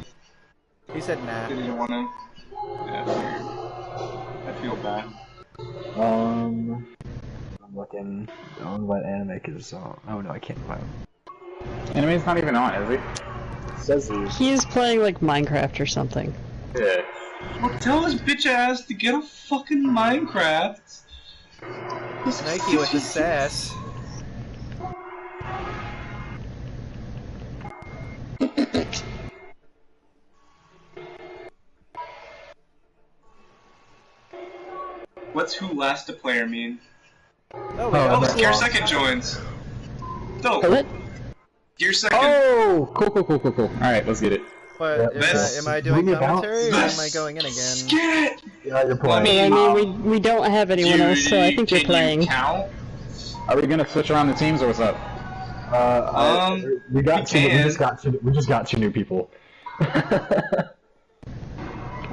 Speaker 3: He said nah.
Speaker 11: He didn't want to. Yeah, I feel bad.
Speaker 4: I'm looking. Don't invite Anime because oh no, I can't invite him.
Speaker 1: Anime's not even on, is he?
Speaker 4: Says
Speaker 5: He's playing like Minecraft or something.
Speaker 1: Yeah.
Speaker 11: Well, tell his bitch ass to get a fucking Minecraft.
Speaker 3: Nike with the sass.
Speaker 11: What's who last to player mean?
Speaker 3: Oh, we got
Speaker 11: Oh,
Speaker 3: this
Speaker 11: Gear
Speaker 3: long.
Speaker 11: Second joins. Dope.
Speaker 5: What?
Speaker 11: Gear Second.
Speaker 1: Oh, cool. Alright, let's get it.
Speaker 3: But
Speaker 11: Let's
Speaker 3: am I doing
Speaker 4: bring it out.
Speaker 3: commentary or am I going in again?
Speaker 11: Get it!
Speaker 4: Yeah, you're
Speaker 11: Well,
Speaker 4: playing.
Speaker 5: I mean, we don't have anyone else, so I think we're
Speaker 11: can
Speaker 5: playing.
Speaker 11: You count?
Speaker 1: Are we gonna switch around the teams or what's up?
Speaker 4: We just got two new people.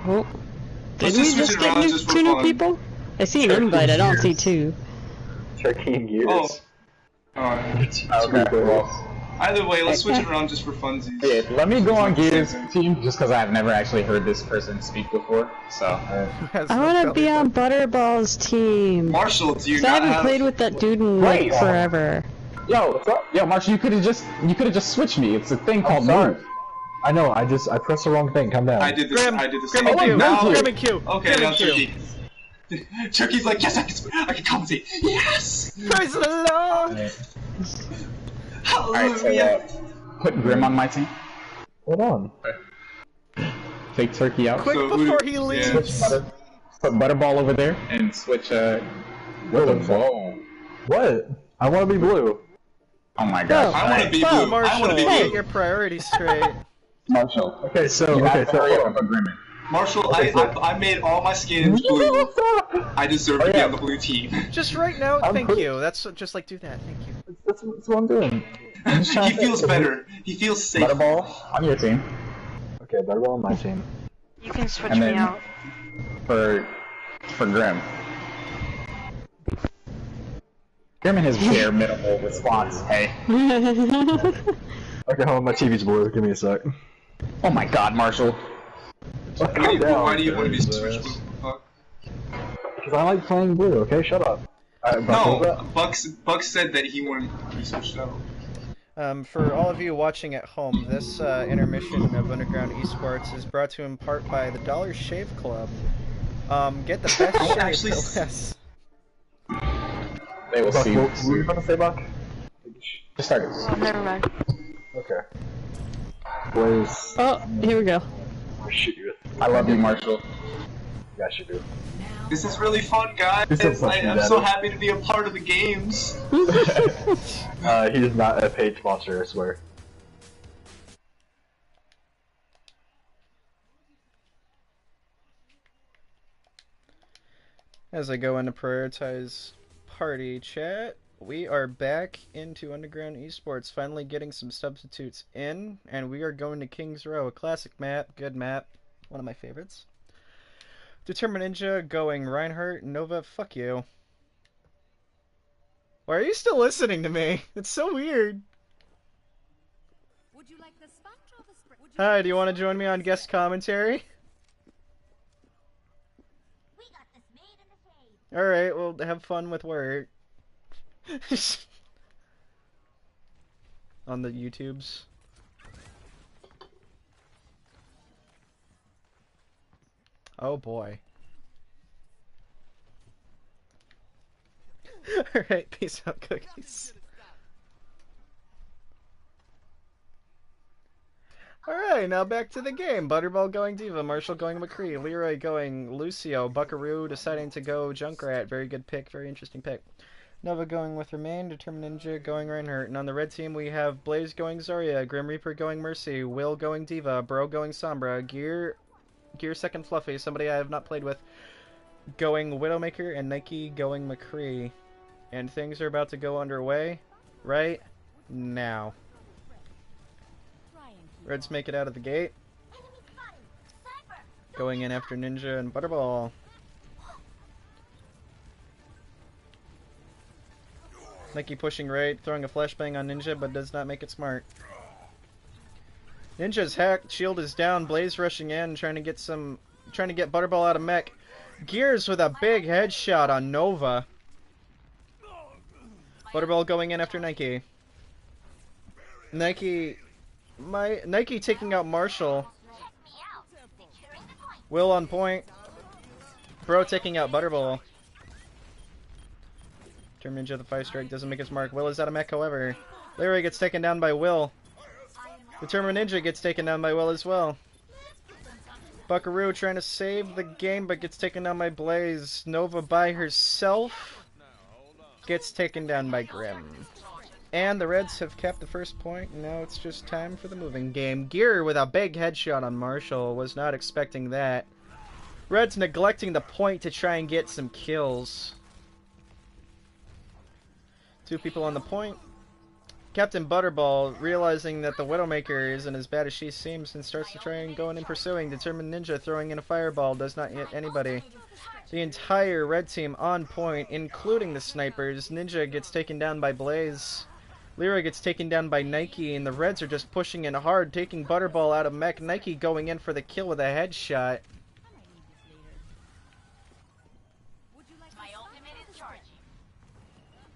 Speaker 5: Oh. Did
Speaker 11: Let's
Speaker 5: we
Speaker 11: just switch
Speaker 5: just
Speaker 11: it
Speaker 5: get
Speaker 11: around just for
Speaker 5: two new
Speaker 11: fun.
Speaker 5: people? I see an invite, I don't see two.
Speaker 4: Turkey and Gears.
Speaker 11: Oh. Alright.
Speaker 1: Okay, well.
Speaker 11: Either way, let's switch it around just for funsies.
Speaker 1: Yeah, let me go on Gears team just because I've never actually heard this person speak before. So.
Speaker 5: I want to be on Butterball's team.
Speaker 11: Marshall, do you
Speaker 5: 'Cause I
Speaker 11: not
Speaker 5: haven't
Speaker 11: have...
Speaker 5: played with that dude in like forever.
Speaker 1: Yo, what's up? Yo, Marshall, you could have just switched me. It's a thing called
Speaker 4: sorry.
Speaker 1: move.
Speaker 4: I know. I pressed the wrong thing. Calm down.
Speaker 11: I did this.
Speaker 3: Grim
Speaker 11: I did this.
Speaker 3: and
Speaker 11: Oh,
Speaker 3: Q.
Speaker 11: now-
Speaker 3: Grim and Q.
Speaker 11: Okay,
Speaker 3: Grim
Speaker 11: now
Speaker 3: and Q.
Speaker 11: Turkey. Turkey's like, yes, I can compensate. Yes!
Speaker 3: Praise the Lord!
Speaker 1: Alright, so
Speaker 11: Hallelujah!
Speaker 1: put Grim on my team.
Speaker 4: Hold on.
Speaker 1: Take Turkey out.
Speaker 3: Quick
Speaker 11: So
Speaker 3: before
Speaker 11: who-
Speaker 3: he
Speaker 11: yeah.
Speaker 3: leaves!
Speaker 1: Put Butterball over there and switch with a bow.
Speaker 4: What? I want to be blue.
Speaker 1: Oh my gosh.
Speaker 11: I want to be blue. I want
Speaker 3: Marshall,
Speaker 11: to be
Speaker 3: get
Speaker 11: blue.
Speaker 3: your priorities straight.
Speaker 1: Marshall.
Speaker 4: Okay, so
Speaker 1: You have to hurry up
Speaker 4: hold
Speaker 1: with agreement.
Speaker 11: Marshall,
Speaker 4: Okay,
Speaker 11: I made all my skins blue. I deserve to be on the blue team.
Speaker 3: Just right now,
Speaker 4: I'm
Speaker 3: thank
Speaker 4: put-
Speaker 3: you. That's just like do that. Thank you.
Speaker 4: That's what I'm doing. I'm just trying
Speaker 11: He
Speaker 4: to-
Speaker 11: feels better. He feels safe.
Speaker 1: Butterball on your team.
Speaker 4: Okay, Butterball on my team.
Speaker 8: You can switch
Speaker 1: And
Speaker 8: me
Speaker 1: then-
Speaker 8: out.
Speaker 1: For Grim. Grim and his bare minimal response. Hey.
Speaker 4: Okay, hold on. My TV's blue. Give me a sec.
Speaker 1: Oh my god, Marshall.
Speaker 4: Calm down.
Speaker 11: Why do you want to be switched blue? Fuck.
Speaker 4: Because I like playing blue. Okay, shut up.
Speaker 11: No, Bucks said that he wanted to be switched out.
Speaker 3: For all of you watching at home, this intermission of Underground Esports is brought to you in part by the Dollar Shave Club. Get the best shave
Speaker 11: actually
Speaker 3: for less.
Speaker 1: They will
Speaker 4: Buck,
Speaker 1: see.
Speaker 4: what were you about to say, Buck?
Speaker 1: Just start it.
Speaker 8: Oh, never mind.
Speaker 4: Okay. Blaze.
Speaker 5: Oh, here we go.
Speaker 4: I'll shoot you.
Speaker 1: I love you, Marshall.
Speaker 4: Yeah, shoot you.
Speaker 11: This is really fun, guys.
Speaker 4: This is fucking
Speaker 11: I'm so
Speaker 4: better.
Speaker 11: happy to be a part of the games.
Speaker 4: He is not a paid sponsor, I swear.
Speaker 3: As I go into prioritize party chat, we are back into Underground Esports, finally getting some substitutes in, and we are going to King's Row, a classic map, good map, one of my favorites. Determined Ninja going Reinhardt, Nova, fuck you. Why are you still listening to me? It's so weird.
Speaker 6: Would you like the sponge or the spray?
Speaker 3: Hi, do you want to join me on guest commentary?
Speaker 9: We got this made in the shade.
Speaker 3: Alright, well, have fun with work. On the YouTubes. Oh boy. Alright, peace out, cookies. Alright, now back to the game. Butterball going Diva, Marshall going McCree, Leroy going Lucio, Buckaroo deciding to go Junkrat. Very good pick, very interesting pick. Nova going with Remain, Determined Ninja going Reinhardt. And on the red team we have Blaze going Zarya, Grim Reaper going Mercy, Will going Diva, Bro going Sombra, Gear second Fluffy, somebody I have not played with, going Widowmaker, and Nike going McCree. And things are about to go underway right now.
Speaker 6: Try and
Speaker 3: Reds make it out of the gate. Going in after Ninja and Butterball. Nike pushing right, throwing a flashbang on Ninja, but does not make it smart. Ninja's hacked, shield is down, Blaze rushing in, trying to get Butterball out of mech. Gears with a big headshot on Nova. Butterball going in after Nike. Nike taking out Marshall. Will on point. Bro taking out Butterball. Determined Ninja the fire strike doesn't make its mark. Will is out of mech, however. Larry gets taken down by Will. Determined Ninja gets taken down by Will as well. Buckaroo trying to save the game but gets taken down by Blaze. Nova by herself gets taken down by Grim. And the Reds have kept the first point. Now it's just time for the moving game. Gear with a big headshot on Marshall. Was not expecting that. Reds neglecting the point to try and get some kills. 2 people on the point. Captain Butterball, realizing that the Widowmaker isn't as bad as she seems, and starts to try and go in and pursuing. Determined Ninja throwing in a fireball, does not hit anybody. The entire red team on point, including the snipers. Ninja gets taken down by Blaze. Lyra gets taken down by Nike, and the Reds are just pushing in hard, taking Butterball out of mech. Nike going in for the kill with a headshot.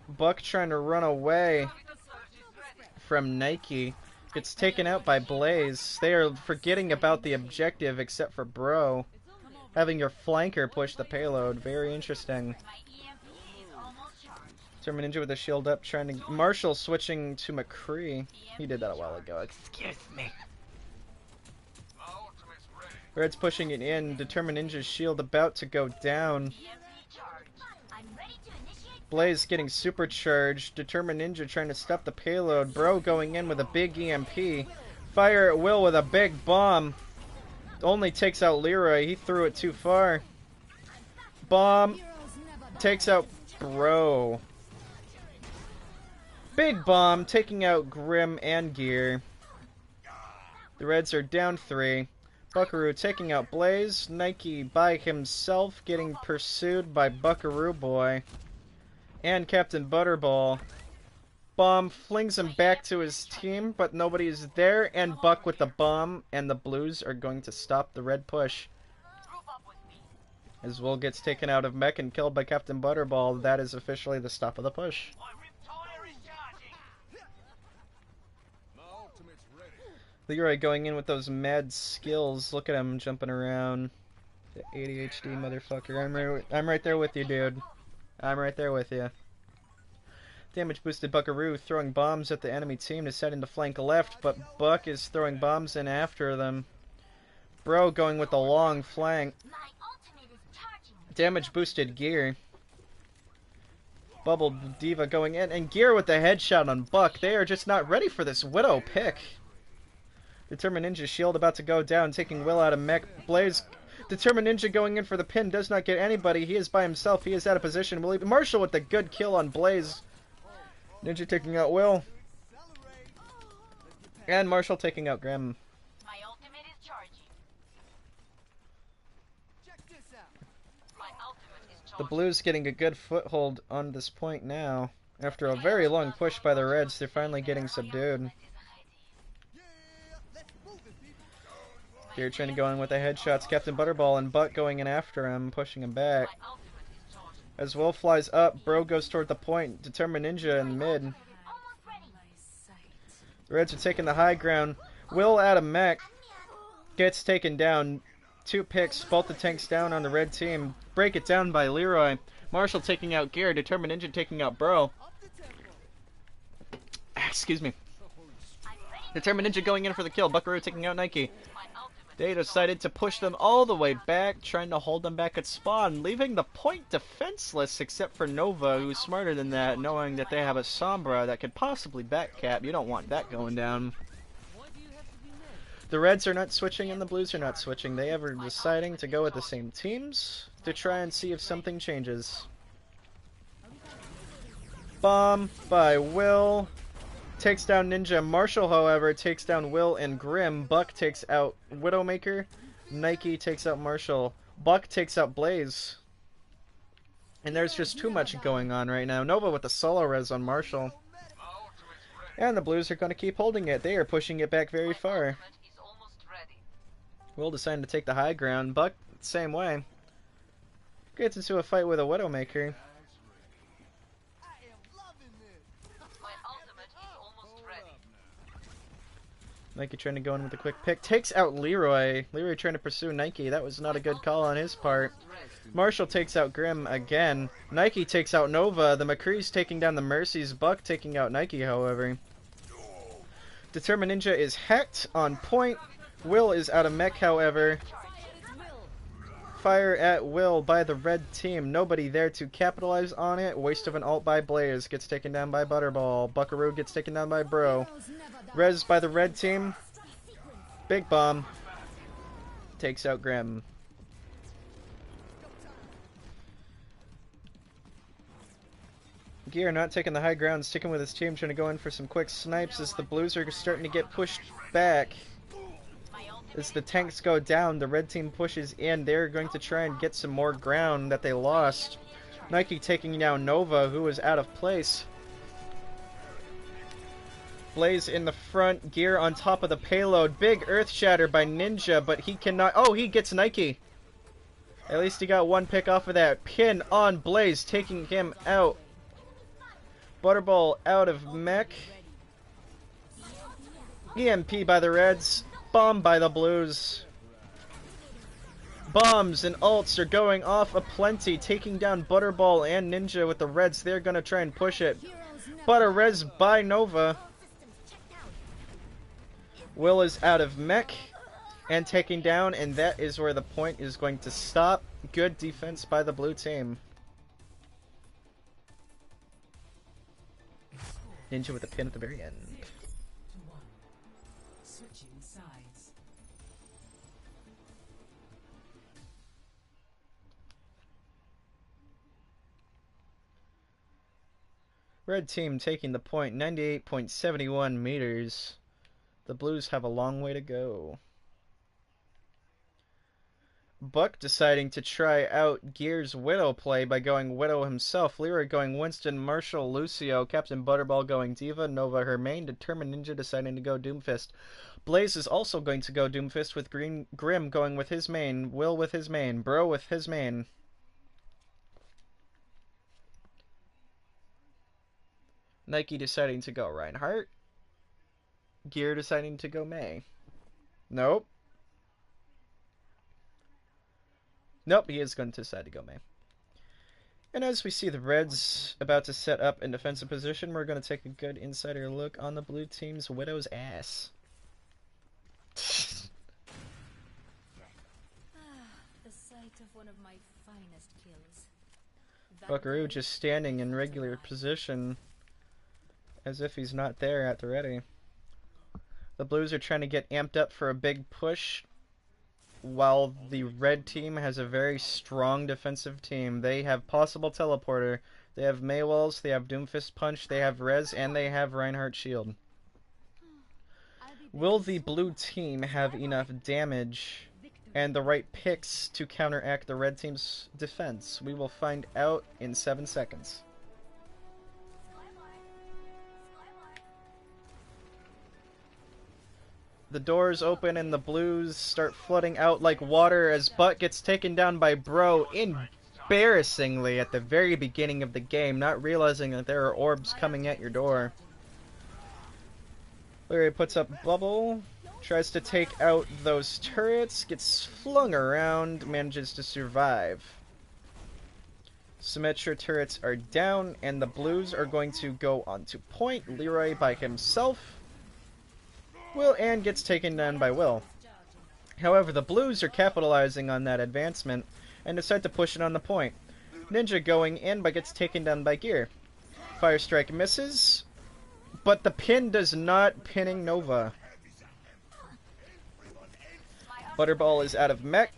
Speaker 3: Buck trying to run away from Nike. Gets taken out by Blaze. They are forgetting about the objective except for Bro. Having your flanker push the payload. Very interesting. Determined Ninja with a shield up, trying to... Marshall switching to McCree. He did that a while ago. Excuse me. Red's pushing it in. Determined Ninja's shield about to go down. Blaze getting supercharged. Determined Ninja trying to stop the payload. Bro going in with a big EMP. Fire at will with a big bomb. Only takes out Leroy. He threw it too far. Bomb takes out Bro. Big bomb taking out Grim and Gear. The Reds are down 3. Buckaroo taking out Blaze. Nike by himself getting pursued by Buckaroo Boy. And Captain Butterball. Bomb flings him back to his team, but nobody is there. And Buck with the bomb, and the Blues are going to stop the red push. As Will gets taken out of mech and killed by Captain Butterball, that is officially the stop of the push. Leroy going in with those mad skills. Look at him jumping around. The ADHD motherfucker. I'm right there with you, dude. I'm right there with you. Damage boosted Buckaroo throwing bombs at the enemy team, deciding to flank left, but Buck is throwing bombs in after them. Bro going with the long flank. Damage boosted Gear. Bubble Diva going in, and Gear with the headshot on Buck. They are just not ready for this Widow pick. Determined Ninja shield about to go down, taking Will out of mech. Blaze, Determined Ninja going in for the pin, does not get anybody. He is by himself. He is out of position. Marshall with the good kill on Blaze. Ninja taking out Will. And Marshall taking out Grim.
Speaker 9: My ultimate is charging. Check this out. My ultimate is charging.
Speaker 3: The Blues getting a good foothold on this point now. After a very long push by the Reds, they're finally getting subdued. Here trying to go in with the headshots. Captain Butterball and Buck going in after him, pushing him back. As Will flies up, Bro goes toward the point. Determined Ninja in mid. The Reds are taking the high ground. Will out of mech gets taken down. 2 picks, both the tanks down on the red team. Break it down by Leroy. Marshall taking out Gear. Determined Ninja taking out Bro. Excuse me. Determined Ninja going in for the kill. Buckaroo taking out Nike. They decided to push them all the way back, trying to hold them back at spawn, leaving the point defenseless except for Nova, who's smarter than that, knowing that they have a Sombra that could possibly backcap. You don't want that going down. The Reds are not switching and the Blues are not switching. They are deciding to go with the same teams to try and see if something changes. Bomb by Will. takes down Ninja. Marshall, however, takes down Will and Grim. Buck takes out Widowmaker. Nike takes out Marshall. Buck takes out Blaze. And there's just too much going on right now. Nova with the solo res on Marshall. And the Blues are going to keep holding it. They are pushing it back very far. Will deciding to take the high ground. Buck, same way. Gets into a fight with a Widowmaker. Nike trying to go in with a quick pick. Takes out Leroy. Leroy trying to pursue Nike. That was not a good call on his part. Marshall takes out Grim again. Nike takes out Nova. The McCree's taking down the Mercies. Buck taking out Nike, however. Determined Ninja is hacked on point. Will is out of mech, however. Fire at will by the red team. Nobody there to capitalize on it. Waste of an ult by Blaze. Gets taken down by Butterball. Buckaroo gets taken down by Bro. Res by the red team. Big bomb. Takes out Grim. Gear not taking the high ground, sticking with his team, trying to go in for some quick snipes as the Blues are starting to get pushed back. As the tanks go down, the red team pushes in. They're going to try and get some more ground that they lost. Nike taking down Nova, who is out of place. Blaze in the front, Gear on top of the payload. Big Earth Shatter by Ninja, but he cannot... Oh, he gets Nike. At least he got one pick off of that. Pin on Blaze, taking him out. Butterball out of mech. EMP by the Reds. Bomb by the Blues. Bombs and ults are going off aplenty, taking down Butterball and Ninja with the Reds. They're going to try and push it. Butter res by Nova. Will is out of mech and taking down, and that is where the point is going to stop. Good defense by the blue team. Ninja with a pin at the very end.
Speaker 6: Switching sides.
Speaker 3: Red team taking the point, 98.71 meters. The Blues have a long way to go. Buck deciding to try out Gear's Widow play by going Widow himself. Leroy going Winston, Marshall, Lucio, Captain Butterball going Diva, Nova her main, Determined Ninja deciding to go Doomfist. Blaze is also going to go Doomfist with Grim going with his main, Will with his main, Bro with his main. Nike deciding to go Reinhardt. Gear deciding to go May. Nope. Nope, he is going to decide to go May. And as we see the Reds about to set up in defensive position, we're going to take a good insider look on the blue team's Widow's ass.
Speaker 6: The sight of one of my finest kills.
Speaker 3: Buckaroo just standing in regular position as if he's not there at the ready. The Blues are trying to get amped up for a big push, while the red team has a very strong defensive team. They have possible teleporter, they have Maywells, they have Doomfist Punch, they have Res, and they have Reinhardt Shield. Will the blue team have enough damage and the right picks to counteract the red team's defense? We will find out in 7 seconds. The doors open and the Blues start flooding out like water as Butt gets taken down by Bro embarrassingly at the very beginning of the game, not realizing that there are orbs coming at your door. Larry puts up Bubble, tries to take out those turrets, gets flung around, manages to survive. Symmetra turrets are down, and the Blues are going to go onto point. Leroy by himself. Will and gets taken down by Will. However, the Blues are capitalizing on that advancement and decide to push it on the point. Ninja going in but gets taken down by Gear. Fire Strike misses, but the pin does not, pinning Nova. Butterball is out of mech.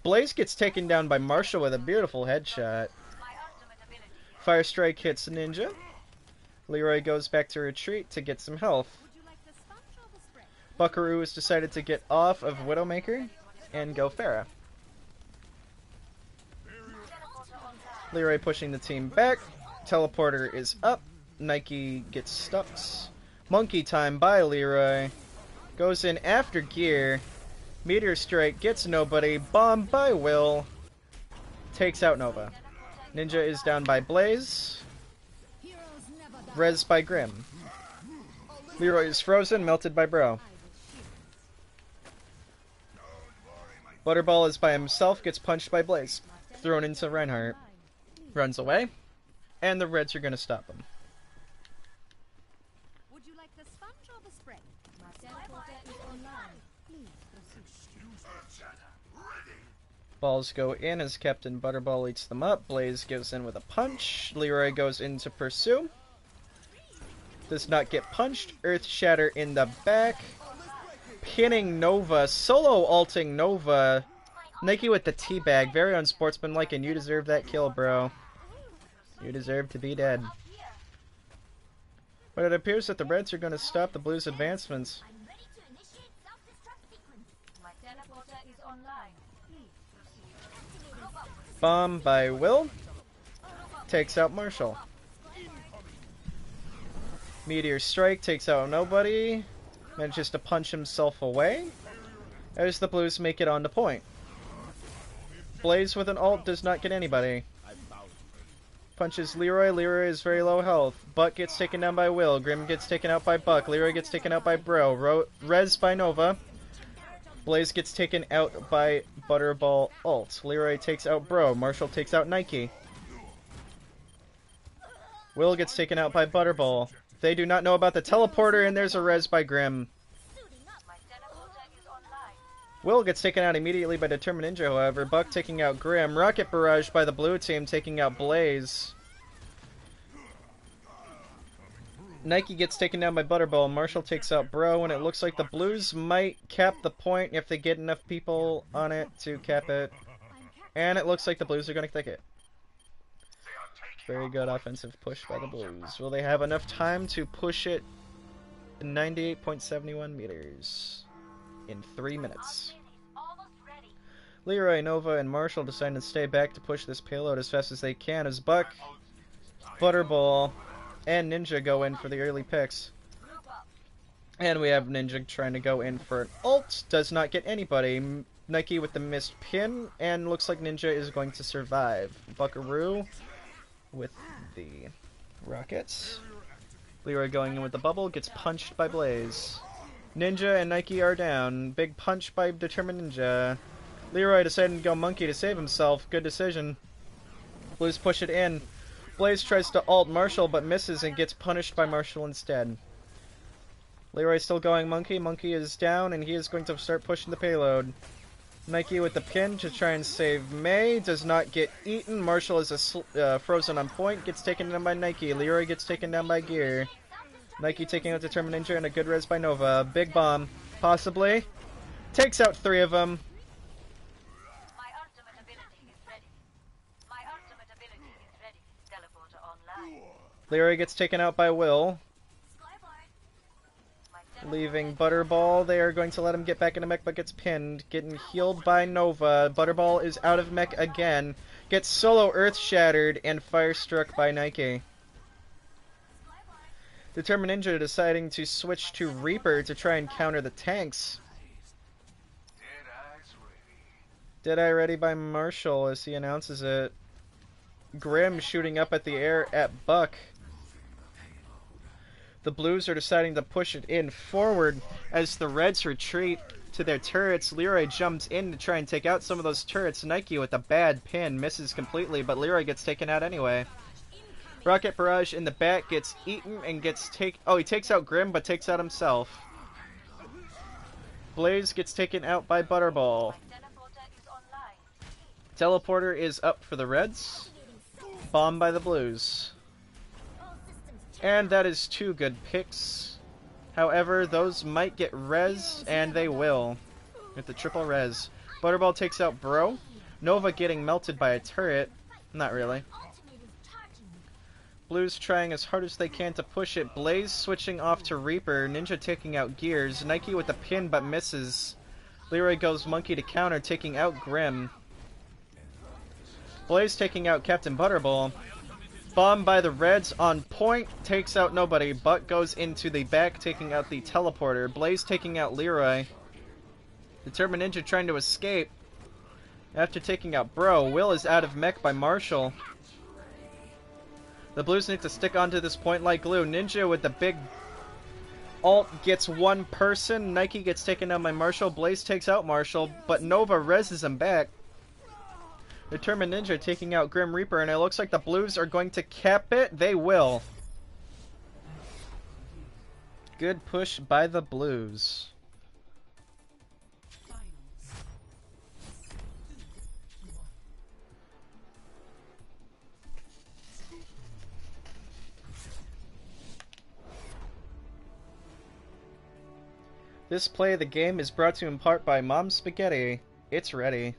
Speaker 3: Blaze gets taken down by Marshall with a beautiful headshot. Fire Strike hits Ninja. Leroy goes back to retreat to get some health. Buckaroo has decided to get off of Widowmaker and go Pharah. Leroy pushing the team back. Teleporter is up. Nike gets stuck. Monkey time by Leroy. Goes in after Gear. Meteor Strike gets nobody. Bomb by Will. Takes out Nova. Ninja is down by Blaze. Res by Grim. Leroy is frozen, melted by Bro. Butterball is by himself, gets punched by Blaze. Thrown into Reinhardt. Runs away. And the Reds are going to stop him.
Speaker 6: Would you like the sponge or the spray? My teleporter is online. Please proceed.
Speaker 3: Balls go in as Captain Butterball eats them up. Blaze gives in with a punch. Leroy goes in to pursue. Does not get punched. Earth Shatter in the back. Pinning Nova. Solo ulting Nova. Nike with the teabag. Very unsportsmanlike, and you deserve that kill, bro. You deserve to be dead. But it appears that the Reds are going to stop the Blues' advancements. Bomb by Will. Takes out Marshall. Meteor Strike takes out nobody. Manages to punch himself away. As the Blues make it on the point. Blaze with an ult does not get anybody. Punches Leroy. Leroy is very low health. Buck gets taken down by Will. Grim gets taken out by Buck. Leroy gets taken out by Bro. Res by Nova. Blaze gets taken out by Butterball ult. Leroy takes out Bro. Marshall takes out Nike. Will gets taken out by Butterball. They do not know about the teleporter, and there's a res by Grim. Will gets taken out immediately by Determined Ninja, however. Buck taking out Grim. Rocket Barrage by the blue team taking out Blaze. Nike gets taken down by Butterball. Marshall takes out Bro, and it looks like the Blues might cap the point if they get enough people on it to cap it. And it looks like the Blues are going to take it. Very good offensive push by the Blues. Will they have enough time to push it 98.71 meters in 3 minutes? Leroy, Nova, and Marshall decide to stay back to push this payload as fast as they can as Buck, Butterball, and Ninja go in for the early picks. And we have Ninja trying to go in for an ult. Does not get anybody. Nike with the missed pin, and looks like Ninja is going to survive. Buckaroo with the rockets. Leroy going in with the bubble, gets punched by Blaze. Ninja and Nike are down. Big punch by Determined Ninja. Leroy deciding to go monkey to save himself. Good decision. Blues push it in. Blaze tries to ult Marshall but misses and gets punished by Marshall instead. Leroy still going monkey. Monkey is down and he is going to start pushing the payload. Nike with the pin to try and save May. Does not get eaten. Marshall is frozen on point. Gets taken down by Nike. Leroy gets taken down by Gear. Nike taking out Determined Ninja and a good res by Nova. Big bomb. Possibly. Takes out 3 of them.
Speaker 9: My ultimate ability is ready. My ultimate ability is ready. Teleporter online.
Speaker 3: Leroy gets taken out by Will. Leaving Butterball. They are going to let him get back into mech, but gets pinned. Getting healed by Nova. Butterball is out of mech again. Gets solo earth shattered and fire struck by Nike. Determined Ninja deciding to switch to Reaper to try and counter the tanks. Deadeye ready by Marshall as he announces it. Grim shooting up at the air at Buck. The Blues are deciding to push it in forward as the Reds retreat to their turrets. Leroy jumps in to try and take out some of those turrets. Nike with a bad pin misses completely, but Leroy gets taken out anyway. Rocket Barrage in the back gets eaten and gets he takes out Grim but takes out himself. Blaze gets taken out by Butterball. Teleporter is up for the Reds. Bomb by the Blues. And that is 2 good picks. However, those might get res, and they will. With the triple res. Butterball takes out Bro. Nova getting melted by a turret. Not really. Blues trying as hard as they can to push it. Blaze switching off to Reaper. Ninja taking out Gears. Nike with the pin but misses. Leroy goes Monkey to counter, taking out Grim. Blaze taking out Captain Butterball. Bomb by the Reds on point, takes out nobody, but goes into the back, taking out the teleporter. Blaze taking out Leroy. Determined Ninja trying to escape. After taking out Bro, Will is out of mech by Marshall. The Blues need to stick onto this point like glue. Ninja with the big ult gets one person. Nike gets taken out by Marshall. Blaze takes out Marshall, but Nova reses him back. Determined Ninja taking out Grim Reaper, and it looks like the Blues are going to cap it. They will. Good push by the Blues. This play of the game is brought to you in part by Mom Spaghetti. It's ready.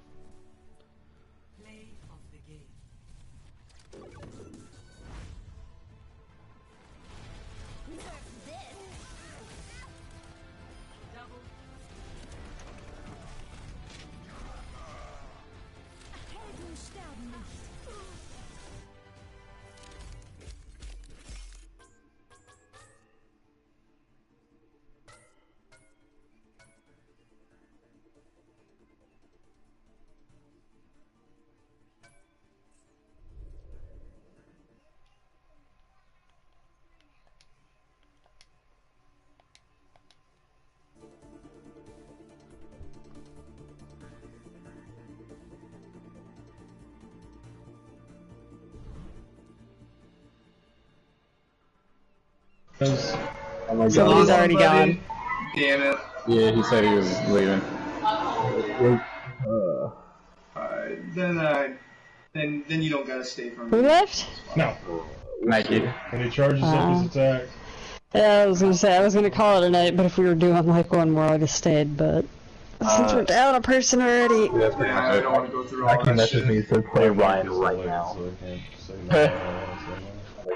Speaker 2: Oh my
Speaker 5: Somebody's
Speaker 2: god.
Speaker 5: already gone.
Speaker 11: Damn it.
Speaker 1: Yeah, he said he was leaving.
Speaker 11: Alright, then you don't gotta stay for
Speaker 5: Who
Speaker 11: me.
Speaker 5: left?
Speaker 10: No.
Speaker 1: Nike.
Speaker 10: When he charges up his attack.
Speaker 5: Yeah, I was gonna say, I was gonna call it a night, but if we were doing like one more, I'd have stayed, but since we're down a person already.
Speaker 2: That's pretty
Speaker 11: Yeah,
Speaker 2: much
Speaker 11: I
Speaker 2: it.
Speaker 11: don't want to go through all
Speaker 2: Nike
Speaker 11: that
Speaker 2: messaged
Speaker 11: shit.
Speaker 2: me to play Ryan right now.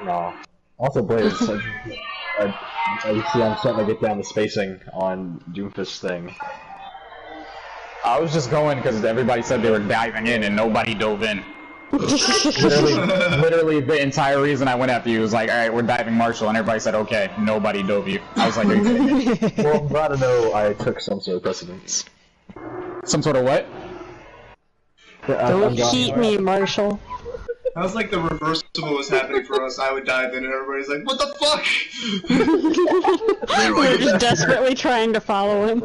Speaker 2: No. Also, Blaze, you see I'm starting to get down the spacing on Doomfist thing.
Speaker 1: I was just going because everybody said they were diving in and nobody dove in. literally the entire reason I went after you was like, alright, we're diving Marshall, and everybody said, okay, nobody dove you. I was like, are you kidding me?
Speaker 2: Well, I'm glad to know I took some sort of precedence.
Speaker 1: Some sort of what?
Speaker 5: Don't heat me, Marshall.
Speaker 11: That was like the reverse of what was happening for us. I would dive in and everybody's like, what the fuck?
Speaker 5: We were just desperately trying to follow him.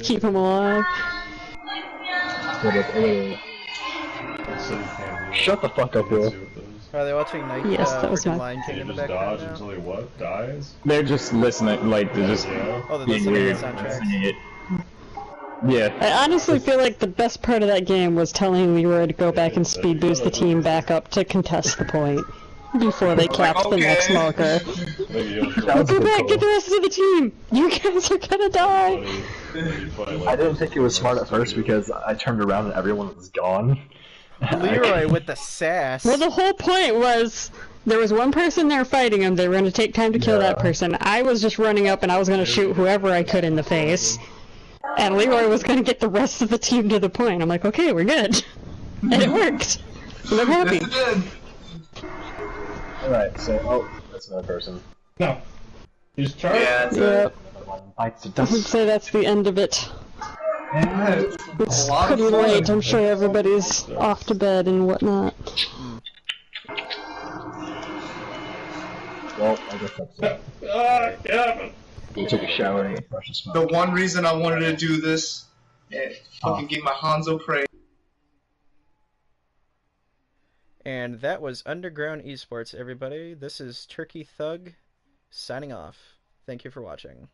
Speaker 5: Keep him alive.
Speaker 2: Shut the fuck up, Will.
Speaker 3: Are they watching Nike?
Speaker 5: Yes, that was
Speaker 3: freaking
Speaker 5: mine.
Speaker 3: Lion King in the
Speaker 10: Just
Speaker 3: background
Speaker 10: dodge
Speaker 3: now?
Speaker 10: until he what? Dies?
Speaker 1: They're just listening, like, they're just
Speaker 3: Oh, they're
Speaker 1: being
Speaker 3: listening to
Speaker 1: weird
Speaker 3: the
Speaker 1: and
Speaker 3: soundtrack.
Speaker 1: singing it. Yeah.
Speaker 5: I honestly feel like the best part of that game was telling Leroy to go back and speed boost the team back up to contest the point before they capped the next marker. Go back, get the rest of the team! You guys are gonna die!
Speaker 2: I didn't think it was smart at first because I turned around and everyone was gone.
Speaker 3: Leroy with the sass.
Speaker 5: Well, the whole point was there was one person there fighting him. They were going to take time to kill that person. I was just running up and I was going to shoot whoever I could in the face. And Leroy was going to get the rest of the team to the point. I'm like, okay, we're good. And it worked. And I'm happy.
Speaker 11: Yes, it did.
Speaker 2: Alright, so, oh, that's another person.
Speaker 10: No. He's charged.
Speaker 11: Yeah, that's
Speaker 5: Yep.
Speaker 2: Bites the
Speaker 5: I would
Speaker 2: dust.
Speaker 5: say that's the end of it. It's pretty late. I'm sure everybody's off to bed and whatnot.
Speaker 2: Well, I guess that's it.
Speaker 10: Kevin!
Speaker 2: We'll take a shower and get fresh and smell.
Speaker 11: The one reason I wanted to do this, fucking get my Hanzo praise.
Speaker 3: And that was Underground Esports, everybody. This is Turkey Thug signing off. Thank you for watching.